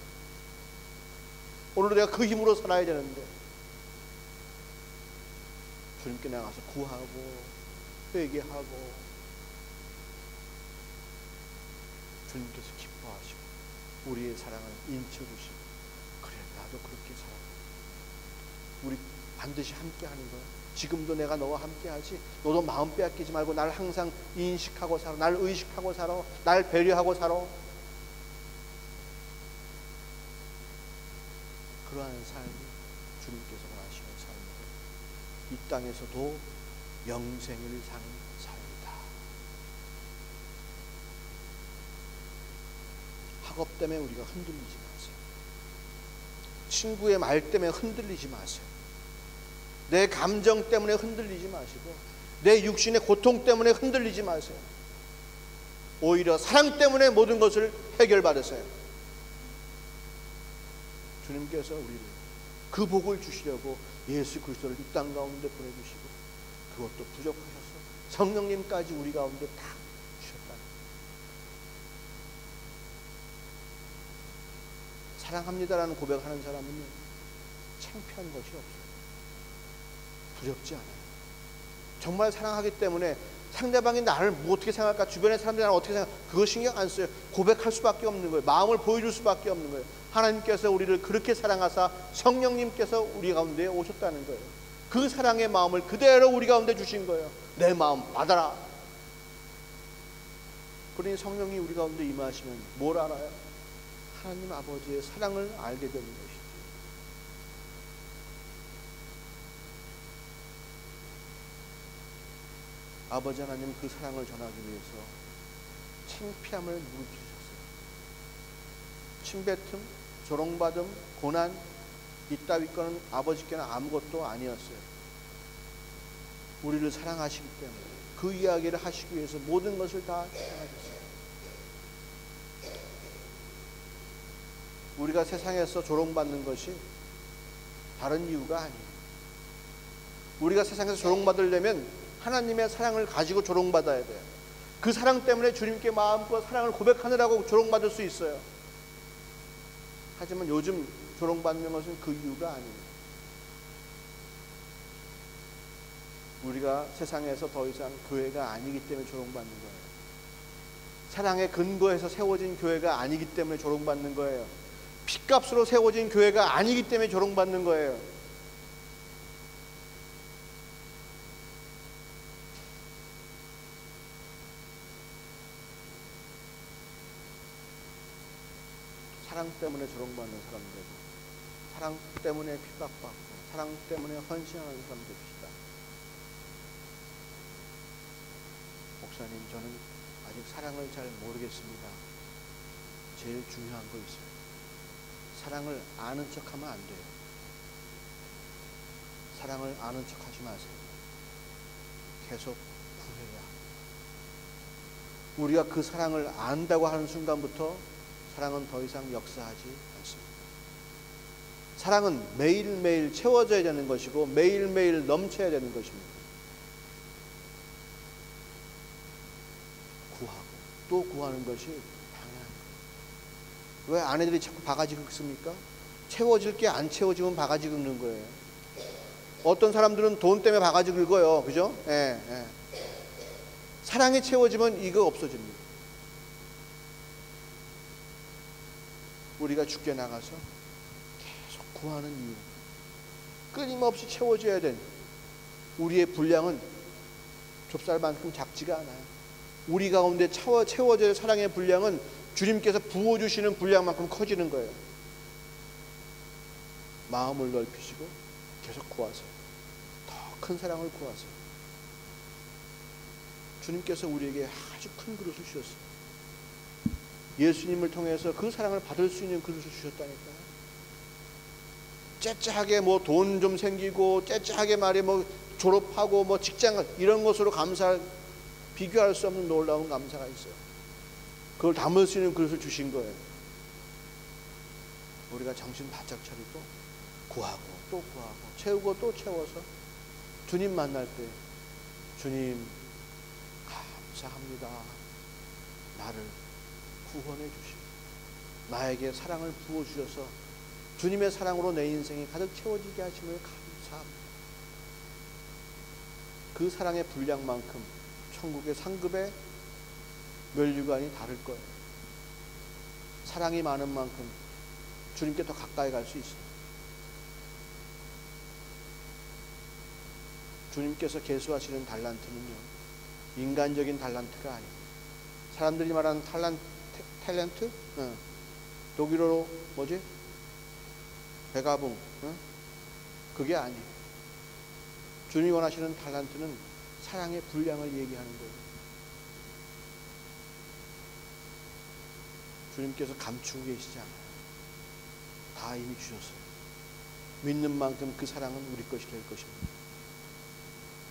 오늘도 내가 그 힘으로 살아야 되는데 주님께 나가서 구하고 회개하고 주님께서 기뻐하시고 우리의 사랑을 인쳐주시고 그래 나도 그렇게 살아. 우리 반드시 함께 하는 거야. 지금도 내가 너와 함께 하지. 너도 마음 빼앗기지 말고 날 항상 인식하고 살아. 날 의식하고 살아. 날 배려하고 살아. 그러한 삶이 주님께서 원하시는 삶이고 이 땅에서도 영생을 사는 삶이다. 학업 때문에 우리가 흔들리지 마세요. 친구의 말 때문에 흔들리지 마세요. 내 감정 때문에 흔들리지 마시고 내 육신의 고통 때문에 흔들리지 마세요. 오히려 사랑 때문에 모든 것을 해결받으세요. 주님께서 우리를 그 복을 주시려고 예수 그리스도를 이 땅 가운데 보내주시고 그것도 부족하셔서 성령님까지 우리 가운데 다 주셨다. 사랑합니다라는 고백하는 사람은 창피한 것이 없어요. 두렵지 않아요. 정말 사랑하기 때문에 상대방이 나를 뭐 어떻게 생각할까, 주변의 사람들이 나를 어떻게 생각할까, 그거 신경 안 써요. 고백할 수밖에 없는 거예요. 마음을 보여줄 수밖에 없는 거예요. 하나님께서 우리를 그렇게 사랑하사 성령님께서 우리 가운데 오셨다는 거예요. 그 사랑의 마음을 그대로 우리 가운데 주신 거예요. 내 마음 받아라. 그러니 성령이 우리 가운데 임하시면 뭘 알아요? 하나님 아버지의 사랑을 알게 되는 것이죠. 아버지 하나님 그 사랑을 전하기 위해서 창피함을 물으셨어요. 침뱉음, 조롱받음, 고난 이따위 거는 아버지께는 아무것도 아니었어요. 우리를 사랑하시기 때문에 그 이야기를 하시기 위해서 모든 것을 다 사랑하셨어요. 우리가 세상에서 조롱받는 것이 다른 이유가 아니에요. 우리가 세상에서 조롱받으려면 하나님의 사랑을 가지고 조롱받아야 돼요. 그 사랑 때문에 주님께 마음과 사랑을 고백하느라고 조롱받을 수 있어요. 하지만 요즘 조롱받는 것은 그 이유가 아닙니다. 우리가 세상에서 더 이상 교회가 아니기 때문에 조롱받는 거예요. 사랑의 근거에서 세워진 교회가 아니기 때문에 조롱받는 거예요. 핏값으로 세워진 교회가 아니기 때문에 조롱받는 거예요. 사랑 때문에 조롱받는 사람들, 사랑 때문에 핍박받고 사랑 때문에 헌신하는 사람들 됩시다. 목사님, 저는 아직 사랑을 잘 모르겠습니다. 제일 중요한 거 있어요. 사랑을 아는 척하면 안 돼요. 사랑을 아는 척하지 마세요. 계속 구해야. 우리가 그 사랑을 안다고 하는 순간부터 사랑은 더 이상 역사하지 않습니다. 사랑은 매일매일 채워져야 되는 것이고 매일매일 넘쳐야 되는 것입니다. 구하고 또 구하는 것이 당연한 거예요. 왜 아내들이 자꾸 바가지 긁습니까? 채워질 게 안 채워지면 바가지 긁는 거예요. 어떤 사람들은 돈 때문에 바가지 긁어요. 그죠? 예, 예. 사랑이 채워지면 이거 없어집니다. 우리가 죽게 나가서 계속 구하는 이유, 끊임없이 채워져야 되는 우리의 분량은 좁쌀만큼 작지가 않아요. 우리 가운데 채워져야 사랑의 분량은 주님께서 부어주시는 분량만큼 커지는 거예요. 마음을 넓히시고 계속 구하세요. 더 큰 사랑을 구하세요. 주님께서 우리에게 아주 큰 그릇을 주셨어요. 예수님을 통해서 그 사랑을 받을 수 있는 그릇을 주셨다니까요. 째째하게 뭐 돈 좀 생기고 째째하게 말이 뭐 졸업하고 뭐 직장 이런 것으로 비교할 수 없는 놀라운 감사가 있어요. 그걸 담을 수 있는 그릇을 주신 거예요. 우리가 정신 바짝 차리고 구하고 또 구하고 채우고 또 채워서 주님 만날 때 주님 감사합니다. 나를 구원해 주시고 나에게 사랑을 부어주셔서 주님의 사랑으로 내 인생이 가득 채워지게 하심을 감사합니다. 그 사랑의 분량만큼 천국의 상급의 면류관이 다를 거예요. 사랑이 많은 만큼 주님께 더 가까이 갈 수 있어요. 주님께서 계수하시는 달란트는요, 인간적인 달란트가 아니고 사람들이 말하는 탤런트? 독일어로 뭐지? 베가붕. 그게 아니에요. 주님이 원하시는 달란트는 사랑의 분량을 얘기하는 거예요. 주님께서 감추고 계시지 않아요. 다 이미 주셨어요. 믿는 만큼 그 사랑은 우리 것이 될 것입니다.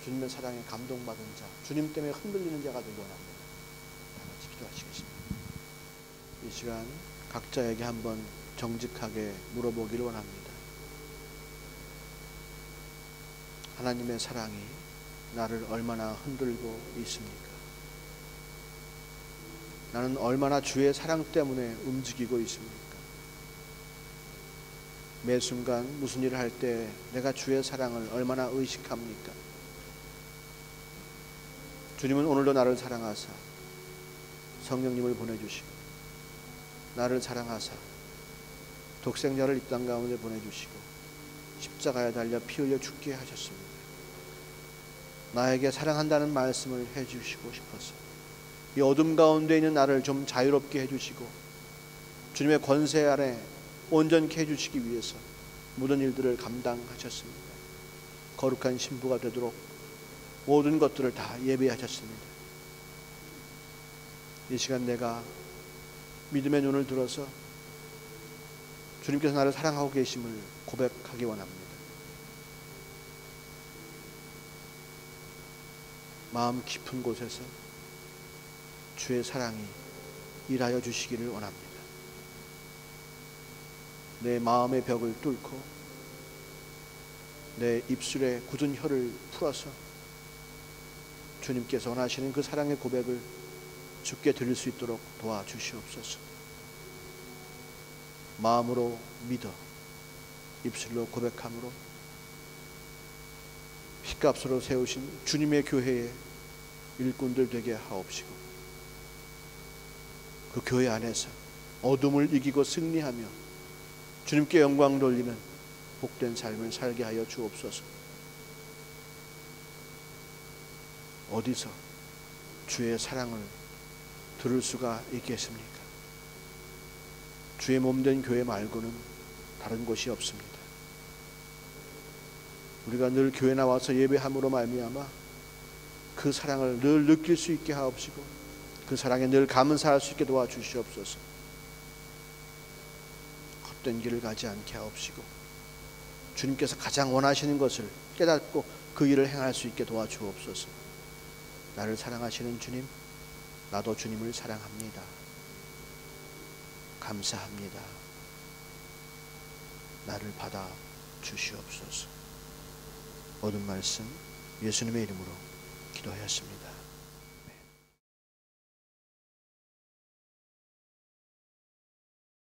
주님의 사랑에 감동받은 자, 주님 때문에 흔들리는 자가 되기 원합니다. 다 같이 기도하시겠습니다. 이 시간 각자에게 한번 정직하게 물어보기를 원합니다. 하나님의 사랑이 나를 얼마나 흔들고 있습니까? 나는 얼마나 주의 사랑 때문에 움직이고 있습니까? 매 순간 무슨 일을 할 때 내가 주의 사랑을 얼마나 의식합니까? 주님은 오늘도 나를 사랑하사 성령님을 보내주시고 나를 사랑하사 독생자를 이 땅 가운데 보내주시고 십자가에 달려 피 흘려 죽게 하셨습니다. 나에게 사랑한다는 말씀을 해주시고 싶어서 이 어둠 가운데 있는 나를 좀 자유롭게 해주시고 주님의 권세 아래 온전케 해주시기 위해서 모든 일들을 감당하셨습니다. 거룩한 신부가 되도록 모든 것들을 다 예배하셨습니다. 이 시간 내가 믿음의 눈을 들어서 주님께서 나를 사랑하고 계심을 고백하기 원합니다. 마음 깊은 곳에서 주의 사랑이 일하여 주시기를 원합니다. 내 마음의 벽을 뚫고 내 입술에 굳은 혀를 풀어서 주님께서 원하시는 그 사랑의 고백을 주께 드릴 수 있도록 도와주시옵소서. 마음으로 믿어 입술로 고백함으로 피값으로 세우신 주님의 교회의 일꾼들 되게 하옵시고 그 교회 안에서 어둠을 이기고 승리하며 주님께 영광 돌리는 복된 삶을 살게 하여 주옵소서. 어디서 주의 사랑을 들을 수가 있겠습니까? 주의 몸된 교회 말고는 다른 곳이 없습니다. 우리가 늘 교회 나와서 예배함으로 말미암아 그 사랑을 늘 느낄 수 있게 하옵시고 그 사랑에 늘 감사할 수 있게 도와주시옵소서. 헛된 길을 가지 않게 하옵시고 주님께서 가장 원하시는 것을 깨닫고 그 일을 행할 수 있게 도와주옵소서. 나를 사랑하시는 주님, 나도 주님을 사랑합니다. 감사합니다. 나를 받아 주시옵소서. 모든 말씀 예수님의 이름으로 기도하였습니다.